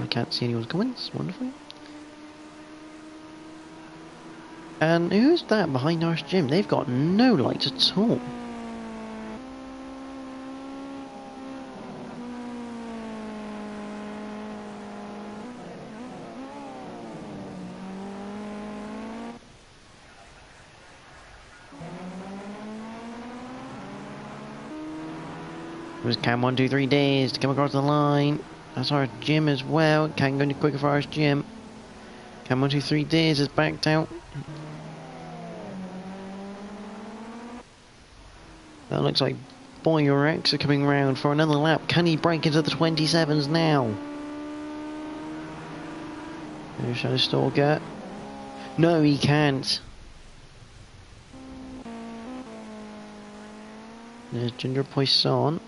I can't see anyone's comments. Wonderful. And who's that behind RSGEN? They've got no lights at all. It was Cam 123 days to come across the line. That's RSGEN as well. Can't go any quicker for RSGEN. Cam 123 days is backed out. That looks like Boy Rexa are coming round for another lap. Can he break into the 27s now? There's Shadow Stalker. No, he can't. There's Ginger Poisson.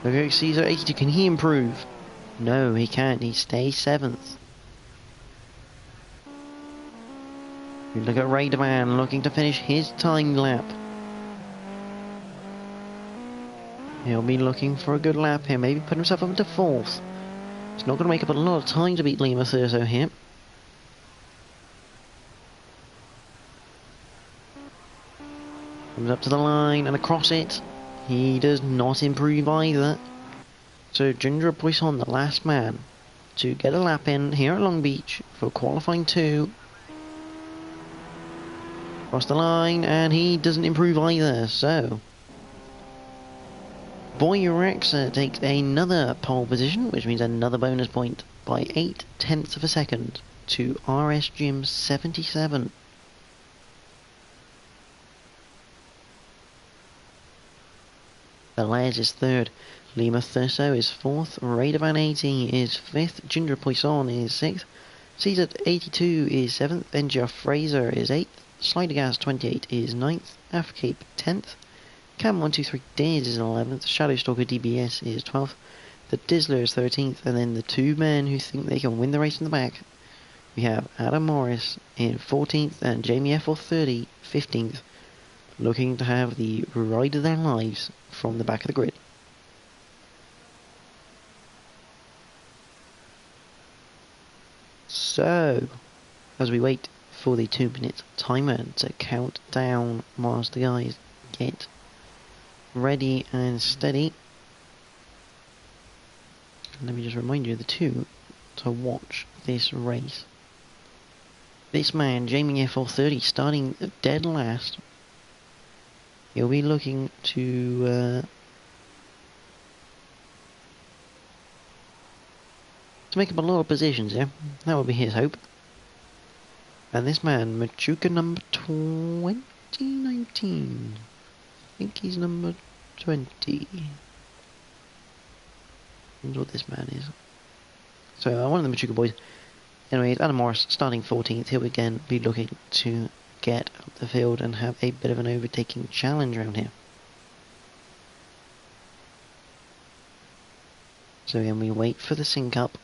Look at Caesar 82. Can he improve? No, he can't. He stays 7th. We look at Rd7 looking to finish his time lap. He'll be looking for a good lap here. Maybe put himself up into 4th. It's not going to make up a lot of time to beat Lima Thurso here. Comes up to the line and across it. He does not improve either. So Ginger Poisson, the last man to get a lap in here at Long Beach for qualifying 2. Across the line, and he doesn't improve either, so Boy Rex takes another pole position, which means another bonus point by 0.8 of a second to RSGym 77. Velez is 3rd, Lima Thurso is 4th, Rd7 80 is 5th, Ginger Poisson is 6th, Caesar 82 is 7th, NGR Fraser is 8th, Slidergas 28 is 9th, Afcape 10th, Cam 123 Days is 11th, Shadowstalker DBS is 12th, the Dizzler is 13th, and then the 2 men who think they can win the race in the back. We have Adam Morris in 14th and Jamie F30 15th, looking to have the ride of their lives from the back of the grid. So, as we wait for the 2-minute timer to count down whilst the guys get ready and steady, let me just remind you of the 2 to watch this race. This man, Jamie F30, starting dead last. He'll be looking to make up a lot of positions here. That would be his hope. And this man, Machuca number 2019. I think he's number 20. That's what this man is. So, one of the Machuca boys. Anyways, Adam Morris starting 14th. He'll again be looking to get up the field and have a bit of an overtaking challenge around here. So again, we wait for the sync up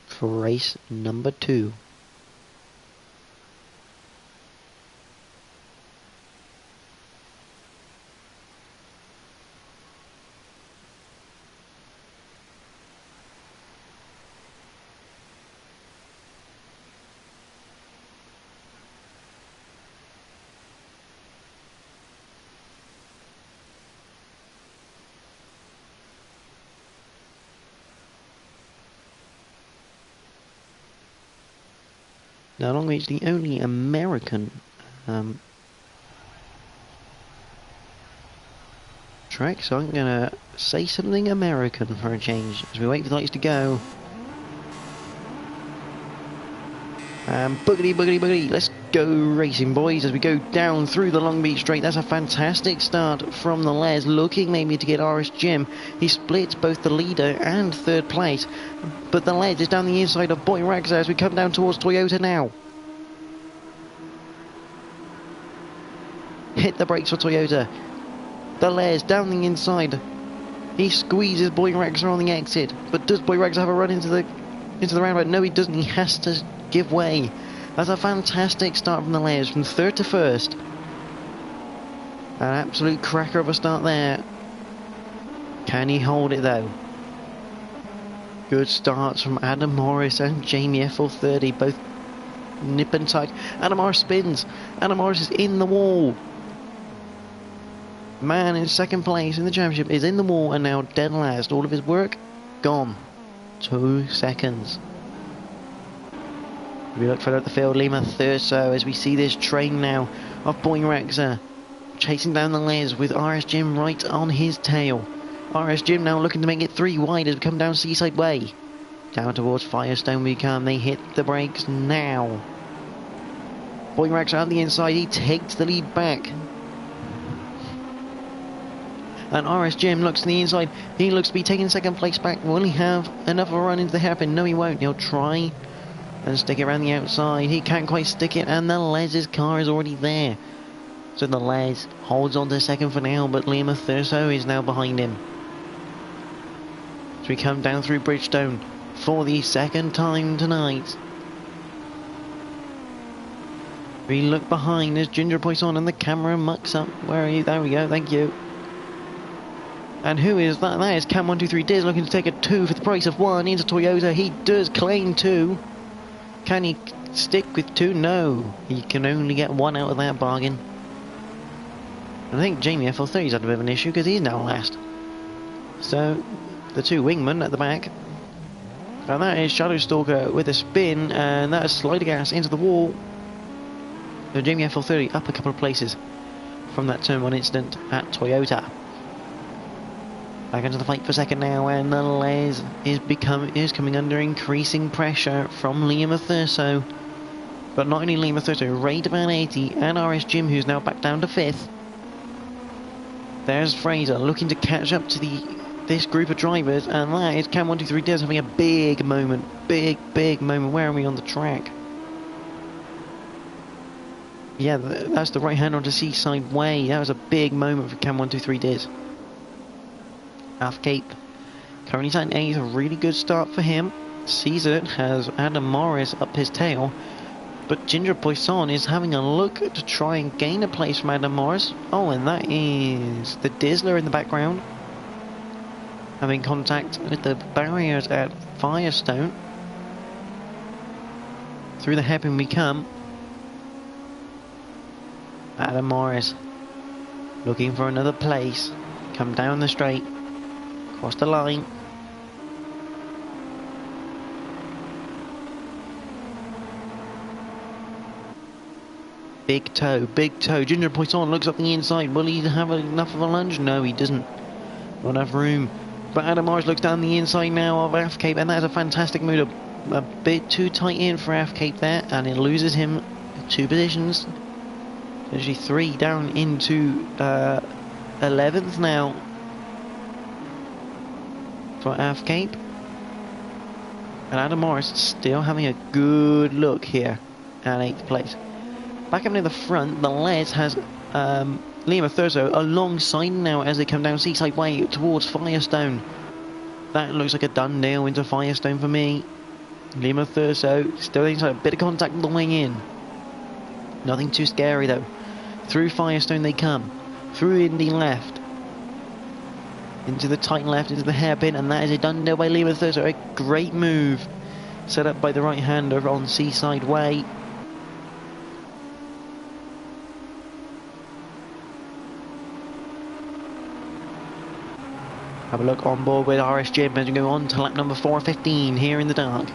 for race number 2. Now, Long Beach, the only American track, so I'm gonna say something American for a change as we wait for the lights to go. Boogity, boogity, boogity, let's go racing, boys, as we go down through the Long Beach Straight. That's a fantastic start from the Les, looking maybe to get RSGym. He splits both the leader and 3rd place, but the Les is down the inside of Boy Raxa as we come down towards Toyota now. Hit the brakes for Toyota. The Les down the inside. He squeezes Boy Raxa on the exit, but does Boy Raxa have a run into the roundabout? No, he doesn't. He has to give way. That's a fantastic start from the Les, from 3rd to 1st. An absolute cracker of a start there. Can he hold it though? Good starts from Adam Morris and Jamie F30, both nip and tuck. Adam Morris spins. Adam Morris is in the wall. Man in 2nd place in the championship is in the wall and now dead last. All of his work gone. 2 seconds. We look further at the field, Lima Thurso, as we see this train now of Boy Raxa chasing down the Les with RSGym right on his tail. RSGym now looking to make it 3 wide as we come down Seaside Way. Down towards Firestone we come, they hit the brakes now. Boy Raxa on the inside, he takes the lead back. And RSGym looks to the inside, he looks to be taking 2nd place back. Will he have enough of a run into the hairpin? No, he won't. He'll try and stick it around the outside. He can't quite stick it, and the Les's car is already there. So the Les holds on to 2nd for now, but Lima Thurso is now behind him. we come down through Bridgestone for the second time tonight. We look behind as Ginger Poisson and the camera mucks up. Where are you? There we go, thank you. And who is that? That is Cam123 Diz looking to take a 2 for the price of 1 into Toyota. He does claim 2. Can he stick with 2? No. He can only get 1 out of that bargain. I think Jamie FL30's had a bit of an issue because he's now last. So, the 2 wingmen at the back. And that is Shadow Stalker with a spin, and that is Slider Gas into the wall. So Jamie FL30 up a couple of places from that turn 1 incident at Toyota. Back into the fight for second now, and the Les is coming under increasing pressure from Liam Thurso. But not only Liam Thurso, Ray Van 80 and RS Jim, who's now back down to 5th. There's Fraser looking to catch up to this group of drivers, and that is Cam123 Diz having a big moment. Big moment. Where are we on the track? Yeah, that's the right hand onto Seaside Way. That was a big moment for Cam123 Diz. Half Cape currently sat in 8th, a really good start for him. Caesar has Adam Morris up his tail, but Ginger Poisson is having a look to try and gain a place from Adam Morris. Oh, and that is the Dizzler in the background, having contact with the barriers at Firestone. Through the hairpin we come. Adam Morris looking for another place. Come down the straight, across the line. Big toe. Ginger Poisson looks up the inside. Will he have enough of a lunge? No, he doesn't. Not enough room. But Adam Morris looks down the inside now of Half Cape, and that is a fantastic move. A bit too tight in for Half Cape there, and it loses him 2 positions. Actually 3 down into 11th now for Half Cape. And Adam Morris still having a good look here at 8th place. Back up near the front, the Les has Liam Thurso alongside now as they come down Seaside Way towards Firestone. That looks like a done deal into Firestone for me. Liam Thurso still inside, a bit of contact on the way in. Nothing too scary though. Through Firestone they come. Through Indy left. Into the tight left, into the hairpin, and that is a done deal by Liam Thurso. A great move set up by the right-hander on Seaside Way. Have a look on board with RS Jim as we go on to lap number 415 here in the dark.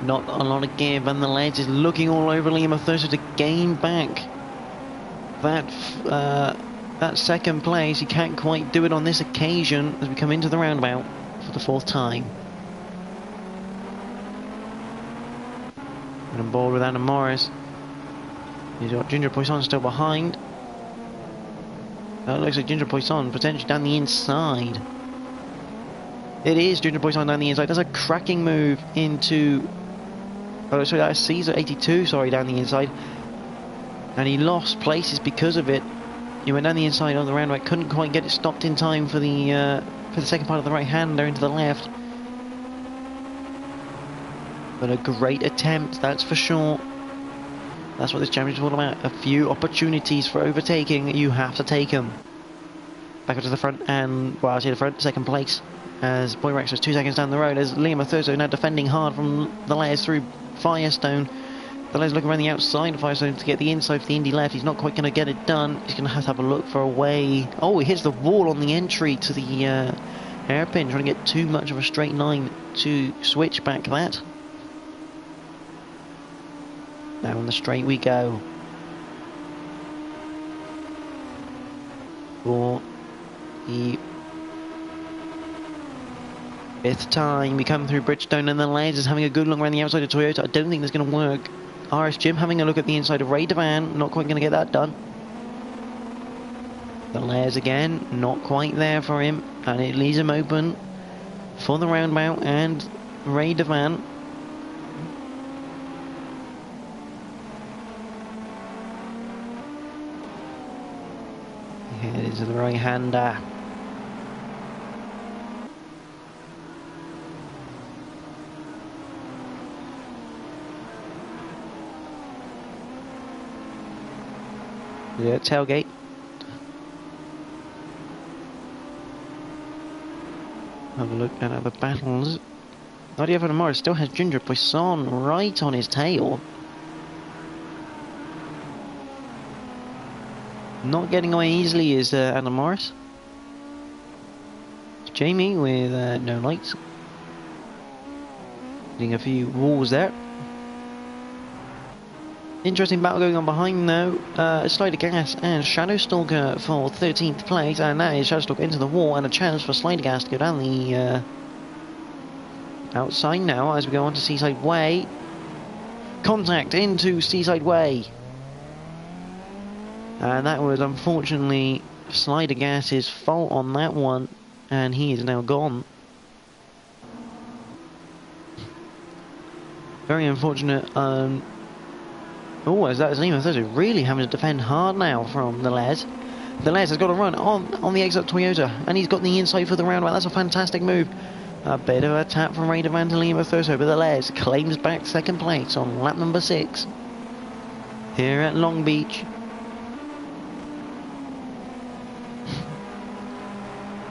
Not a lot of give, and the ledge is looking all over Liam Thurso to gain back that second place. He can't quite do it on this occasion as we come into the roundabout for the 4th time. And on board with Adam Morris. He's got Ginger Poisson still behind. That looks like Ginger Poisson potentially down the inside. It is Ginger Poisson down the inside. That's a cracking move into... Oh, sorry, that is Caesar 82, sorry, down the inside. And he lost places because of it. He went down the inside on the roundabout, couldn't quite get it stopped in time for the second part of the right-hander into the left. But a great attempt, that's for sure. That's what this championship is all about. A few opportunities for overtaking, you have to take them. Back up to the front, and, well, I say the front, second place. As Boy Rex was 2 seconds down the road, as Liam Thurso now defending hard from the layers through Firestone. The layers looking around the outside of Firestone to get the inside for the Indy left. He's not quite going to get it done. He's going to have a look for a way. Oh, he hits the wall on the entry to the hairpin, trying to get too much of a straight line to switch back that. Now on the straight we go. For the 5th time we come through Bridgestone, and the Les is having a good look around the outside of Toyota. I don't think that's going to work. RS Jim having a look at the inside of Rd7, not quite going to get that done. The Les again, not quite there for him, and it leaves him open for the roundabout and Rd7. into the right-hander. Yeah, tailgate. Have a look at other battles. Nadia Morris still has Ginger Poisson right on his tail. Not getting away easily is Adam Morris. Jamie with no lights. Hitting a few walls there. Interesting battle going on behind though. Slider Gas and Shadowstalker for 13th place, and that is Shadowstalker into the wall and a chance for Slider Gas to go down the outside now as we go on to Seaside Way. Contact into Seaside Way. And that was unfortunately Slider Gas's fault on that one, and he is now gone. Very unfortunate. Oh, as that is Lima really having to defend hard now from the Les. The Les has got a run on the exit Toyota, and he's got the inside for the roundabout. That's a fantastic move. A bit of a tap from Rd7 to Lima Thurso, but the Les claims back second place on lap number 6 here at Long Beach.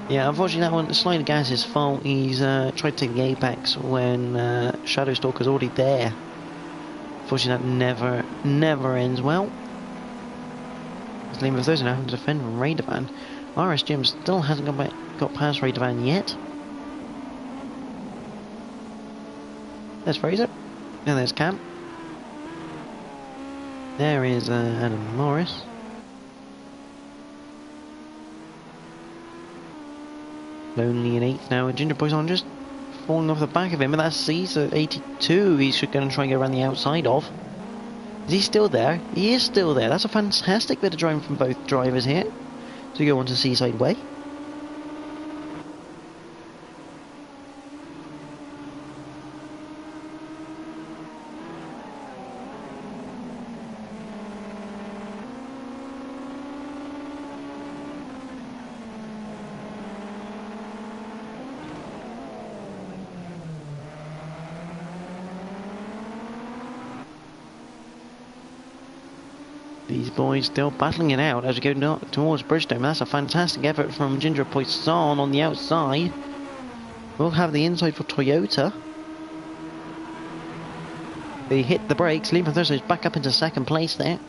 Yeah, unfortunately that one, Slider Gas's fault. He's tried to take the apex when Shadowstalker's already there. Unfortunately that never ends well. Lima Thursday now having to defend from Rd7. RS Jim still hasn't got past Rd7 yet. There's Fraser. And there's Cam. There is Adam Morris. Lonely in 8th now, and Ginger Poisson just falling off the back of him, and that's Caesar 82 he's going to try and go around the outside of. Is he still there? He is still there. That's a fantastic bit of driving from both drivers here to go on to Seaside Way. These boys still battling it out as we go towards Bridgestone. That's a fantastic effort from Ginger Poisson on the outside. We'll have the inside for Toyota. They hit the brakes. Lima Thursday's back up into second place there.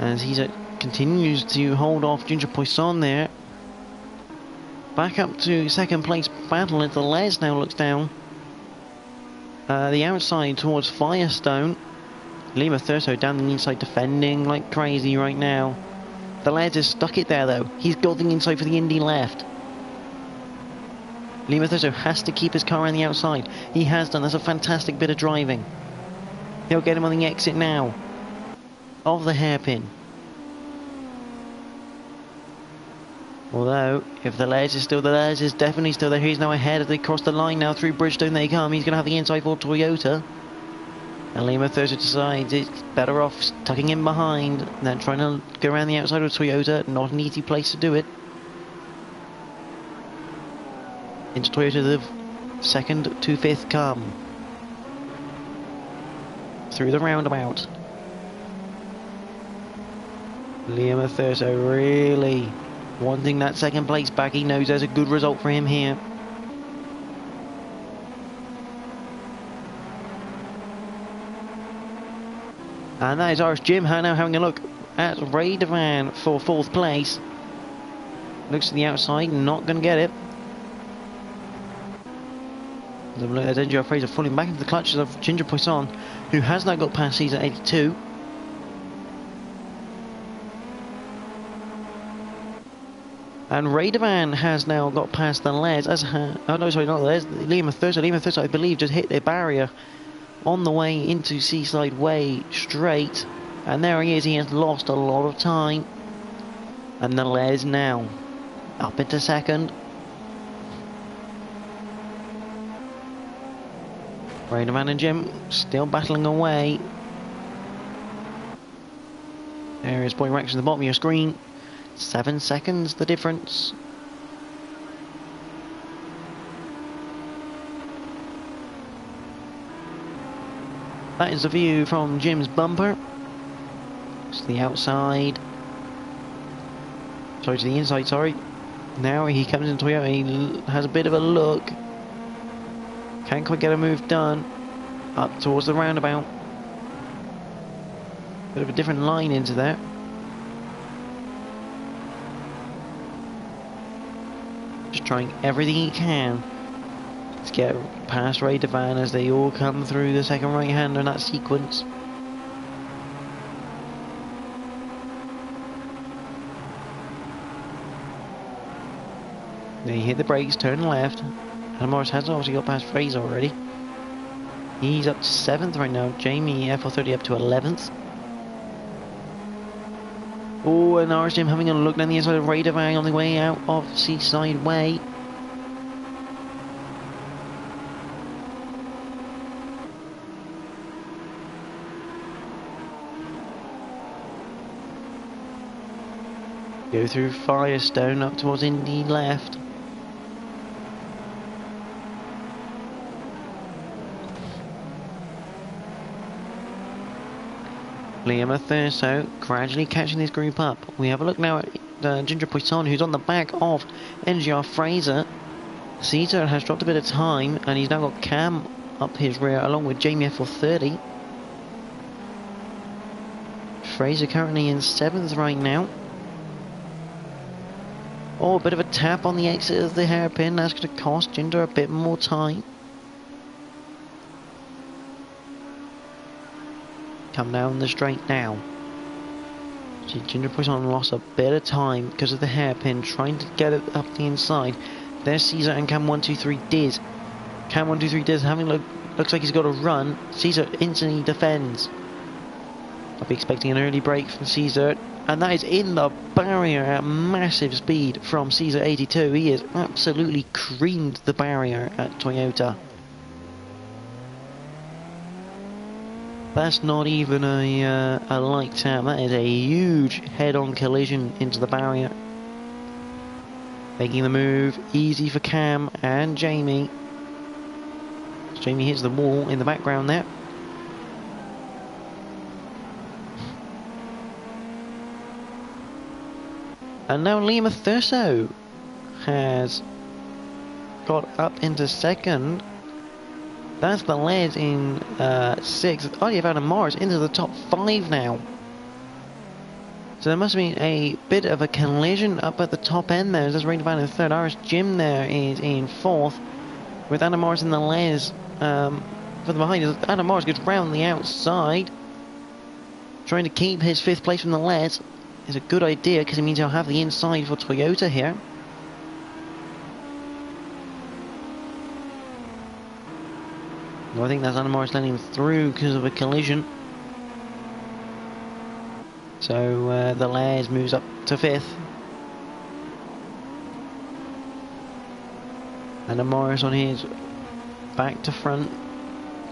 As he continues to hold off Ginger Poisson there. Back up to second place battle as the Les now looks down. The outside towards Firestone. Lima Thurso down the inside defending like crazy right now. The Les has stuck it there though. He's got the inside for the Indy left. Lima Thurso has to keep his car on the outside. He has done. That's a fantastic bit of driving. He'll get him on the exit now of the hairpin. Although, if the Les is still there, the Les is definitely still there. He's now ahead as they cross the line now through Bridgestone. They come. He's going to have the inside for Toyota. And Lima Thurso decides it's better off tucking him behind than trying to go around the outside of Toyota. Not an easy place to do it. Into Toyota, the 2nd to 5th come. Through the roundabout. Lima Thurso really wanting that second place back. He knows there's a good result for him here. And that is RS Jim now having a look at Rd7 for 4th place. Looks to the outside, not going to get it. There's NGR Fraser falling back into the clutches of Ginger Poisson, who has now got past Caesar 82. And Rd7 has now got past the Les, as oh no, sorry, not the Les, Liam Thursday, I believe, just hit the barrier on the way into Seaside Way straight. And there he is, he has lost a lot of time. And the Les now up into second. Rd7 and Jim still battling away. There is point reaction at the bottom of your screen. 7 seconds the difference. That is the view from Jim's bumper. It's the outside. Sorry, to the inside, sorry. Now he comes into Toyota, he has a bit of a look. Can't quite get a move done. Up towards the roundabout. Bit of a different line into there. Just trying everything he can to get past Rd7 as they all come through the second right-hander in that sequence. They hit the brakes, turn left. And Morris has obviously got past Fraser already. He's up to 7th right now. Jamie F30 up to 11th. Oh, and RSM having a look down the inside of Rd7 on the way out of Seaside Way. Go through Firestone up towards Indy left. Liam Thurso gradually catching this group up. We have a look now at Ginger Poisson, who's on the back of NGR Fraser. Caesar has dropped a bit of time, and he's now got Cam up his rear along with Jamie F30. Fraser currently in 7th right now. Oh, a bit of a tap on the exit of the hairpin. That's going to cost Ginger a bit more time. Come down the straight now. See, Ginger Poisson lost a bit of time because of the hairpin, trying to get it up the inside. There's Caesar and Cam 123 Diz. Cam 123 Diz having looks like he's got a run. Caesar instantly defends. I'll be expecting an early break from Caesar, and that is in the barrier at massive speed from Caesar 82. He has absolutely creamed the barrier at Toyota. That's not even a light tap, that is a huge head-on collision into the barrier. Making the move easy for Cam and Jamie. Jamie hits the wall in the background there. And now Liam Thurso has got up into second. That's the lead in 6th. Oliver Adam Morris into the top 5 now. So there must have been a bit of a collision up at the top end there. There's Rd7 in 3rd. RS Jim there is in 4th. With Adam Morris in the les for the behind. Adam Morris goes round the outside. Trying to keep his 5th place from the les is a good idea because it means he'll have the inside for Toyota here. Well, I think that's Adam Morris letting him through because of a collision. So the Les moves up to 5th. Adam Morris on his back to front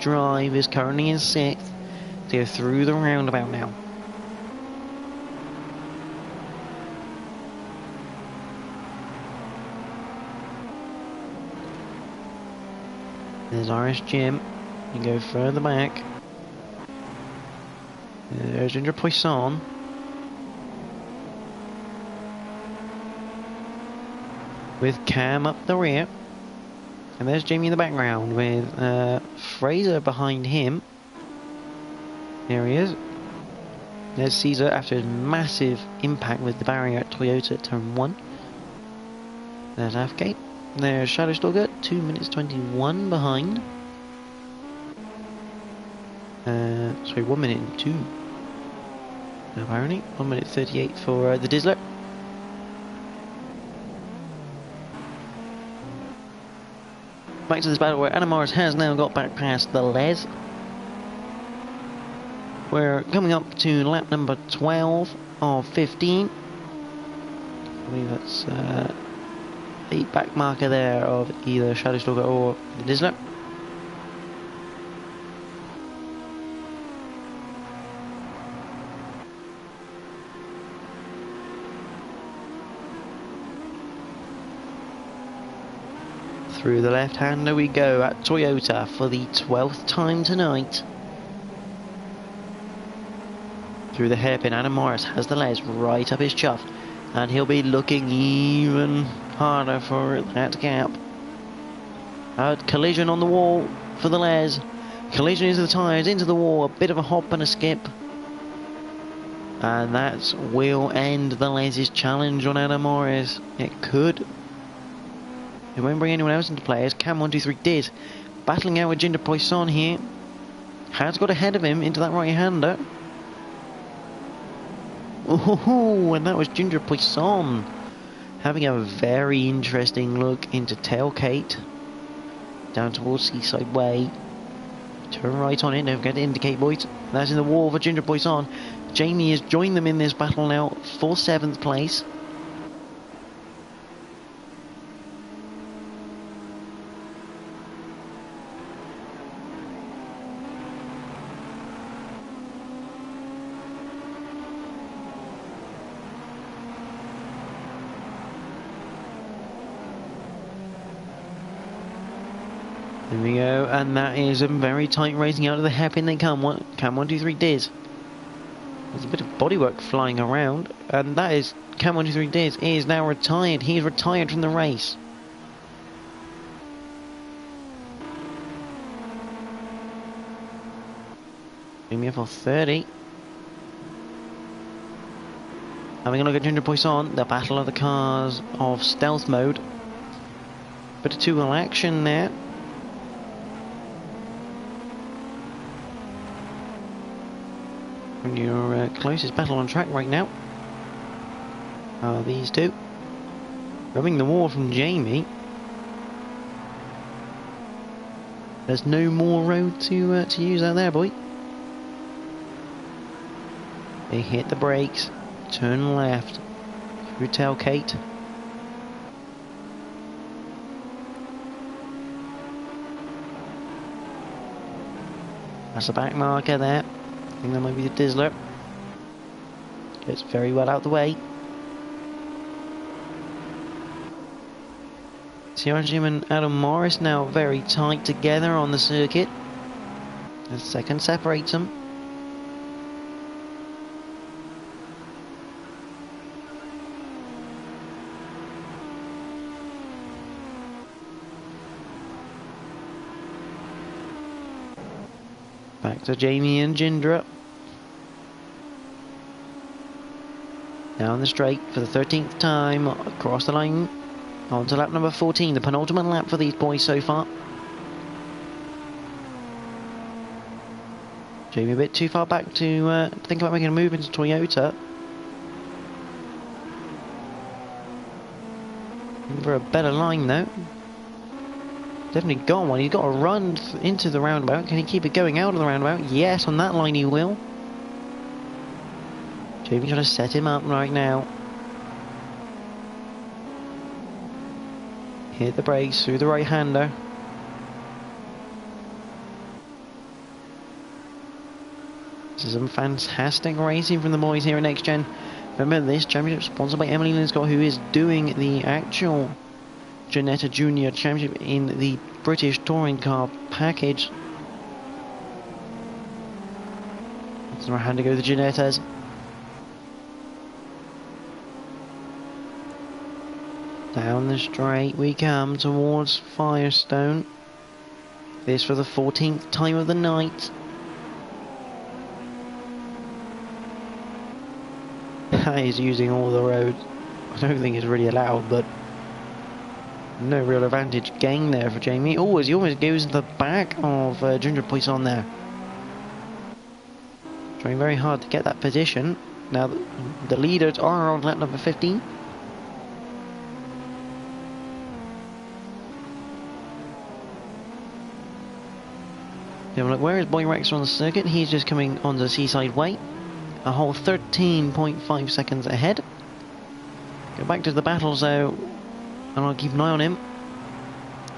drive is currently in 6th. To go through the roundabout now. There's RS Jim. You go further back. There's Ginger Poisson. With Cam up the rear. And there's Jamie in the background with Fraser behind him. There he is. There's Caesar after his massive impact with the barrier at Toyota at turn 1. There's Afgate. There's Shadow Stalker, 2 minutes 21 behind. Sorry, 1 minute and 2. No irony. 1 minute 38 for the Dizzler. back to this battle where Adam Morris has now got back past the Les. We're coming up to lap number 12 of 15. I believe that's the back marker there of either Shadowstalker or the Dizzler. Through the left-hander we go at Toyota for the 12th time tonight. Through the hairpin, Adam Morris has the Les right up his chuff, and he'll be looking even harder for that gap. A collision on the wall for the Les. Collision into the tyres, into the wall, a bit of a hop and a skip. And that will end the Les' challenge on Adam Morris. It could. It won't bring anyone else into play, as Cam123 did. Battling out with Ginger Poisson here. Has got ahead of him into that right-hander. Oh, and that was Ginger Poisson having a very interesting look into Tailgate down towards Seaside Way. Turn right on it, don't forget to indicate, boys. That's in the wall for Ginger Poisson. Jamie has joined them in this battle now for 7th place. There we go, and that is a very tight racing out of the hairpin they come. Cam123 Diz. There's a bit of bodywork flying around, and that is Cam123 Diz is now retired. He is retired from the race. Jamie for 30. Having a look at Ginger Poisson, the battle of the cars of stealth mode. Bit of two-wheel action there. Your closest battle on track right now are these two. Rubbing the wall from Jamie. There's no more road to use out there, boy. They hit the brakes, turn left through Tailgate. That's the back marker there. I think that might be the Dizzler. Gets very well out the way. Sierra Jim and Adam Morris now very tight together on the circuit. The second separates them. Back to Jamie and Gindra. Down the straight for the 13th time, across the line, on to lap number 14, the penultimate lap for these boys so far. Jamie a bit too far back to think about making a move into Toyota. For a better line though. Definitely got one. He's got to run into the roundabout. Can he keep it going out of the roundabout? Yes, on that line he will. Jamie trying to set him up right now. Hit the brakes through the right-hander. This is some fantastic racing from the boys here at NXTGEN. Remember, this championship sponsored by Emily Linscott, who is doing the actual Ginetta Junior Championship in the British Touring Car package. It's the right hand to go to the Ginettas. Down the straight we come towards Firestone. This for the 14th time of the night. He's using all the roads. I don't think it's really allowed, but no real advantage gained there for Jamie. Oh, as he almost goes to the back of Ginger Poisson there. Trying very hard to get that position. Now the leaders are on lap number 15. Look, where is Boy Rex on the circuit? He's just coming on the Seaside Way. A whole 13.5 seconds ahead. Go back to the battles though, and I'll keep an eye on him.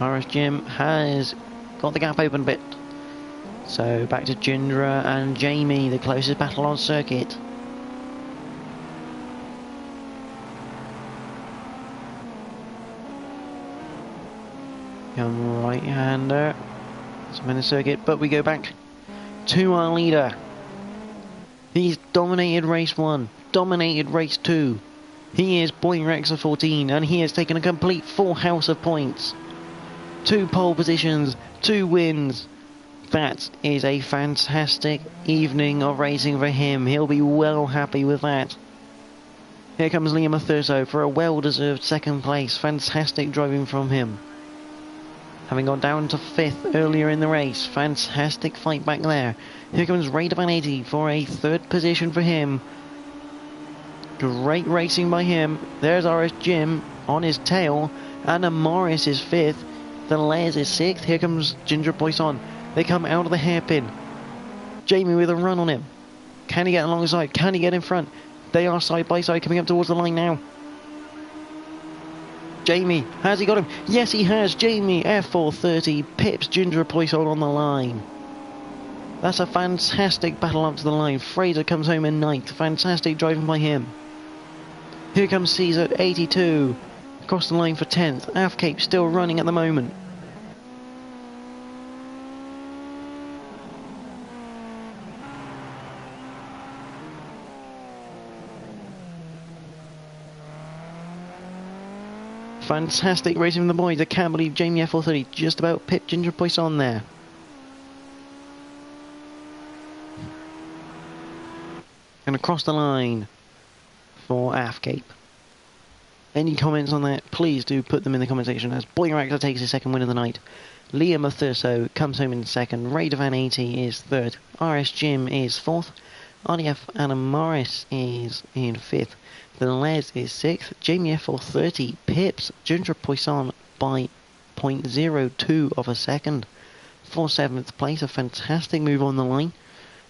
RS Jim has got the gap open a bit. So back to Ginetta and Jamie, the closest battle on circuit. Young right-hander. Some in the circuit, but we go back to our leader. He's dominated race 1, dominated race 2. He is Boy Rex of 14, and he has taken a complete full house of points. 2 pole positions, 2 wins. That is a fantastic evening of racing for him. He'll be well happy with that. Here comes Liam Mathuso for a well-deserved second place. Fantastic driving from him. Having gone down to 5th earlier in the race. Fantastic fight back there. Here comes Rd7 for a 3rd position for him. Great racing by him. There's RS Jim on his tail. Anna Morris is 5th. The Les is 6th. Here comes Ginger Poisson. They come out of the hairpin. Jamie with a run on him. Can he get alongside? Can he get in front? They are side by side coming up towards the line now. Jamie, has he got him? Yes, he has. Jamie, F430, pips Ginger Poisson on the line. That's a fantastic battle up to the line. Fraser comes home in 9th. Fantastic driving by him. Here comes Caesar, 82. Across the line for 10th. Afcape still running at the moment. Fantastic racing from the boys. I can't believe Jamie F430 just about pipped Ginger Poisson there. And across the line for Afcape. Any comments on that, please do put them in the comment section, as Boy Rex takes his 2nd win of the night. Liam Mathuso comes home in 2nd. Rd7 is 3rd. RS Jim is 4th. RDF Anna Morris is in 5th. The Les is 6th. Jamie F430 pips Ginger Poisson by 0.02 of a second for 7th place. A fantastic move on the line.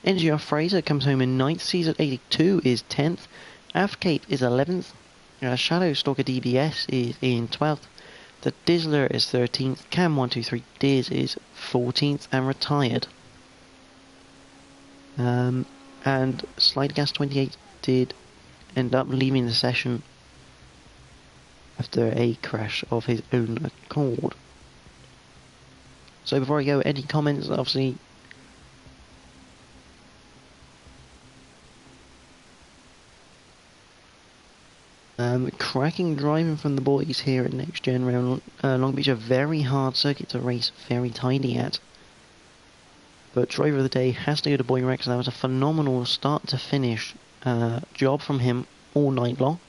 NGR Fraser comes home in 9th. Caesar 82 is 10th. Afcape is 11th. Shadow Stalker DBS is in 12th. The Dizzler is 13th. Cam123 Diz is 14th and retired. And Slidegas 28 did end up leaving the session after a crash of his own accord. So before I go, any comments? Obviously, cracking driving from the boys here at NXTGEN around Long Beach. A very hard circuit to race very tidy at. But driver of the day has to go to Boy Rex. That was a phenomenal start to finish job from him all night long.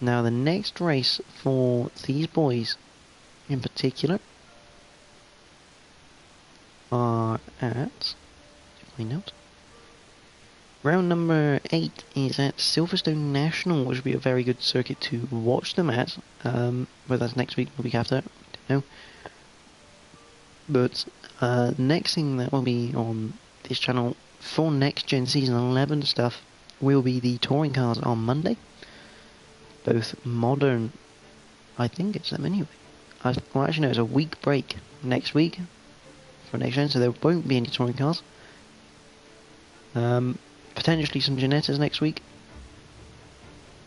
Now the next race for these boys in particular are at, find out, round number 8 is at Silverstone National, which will be a very good circuit to watch them at. Whether that's next week or the week after, I don't know. But next thing that will be on this channel for NXTGEN Season 11 stuff will be the touring cars on Monday. Both modern, I think it's them anyway. Well, actually no, it's a week break next week for NXTGEN, so there won't be any touring cars. Potentially some Ginettas next week,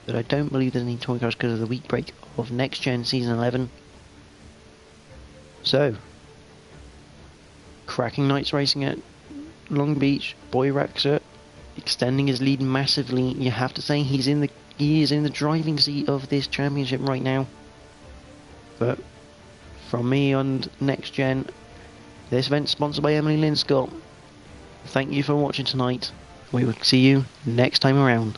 but I don't believe there's any touring cars because of the week break of NXTGEN Season 11. So, cracking nights racing at Long Beach. Boy Rex extending his lead massively. You have to say he is in the driving seat of this championship right now. But from me on NXTGEN, this event sponsored by Emily Lynn Scott. Thank you for watching tonight. We will see you next time around.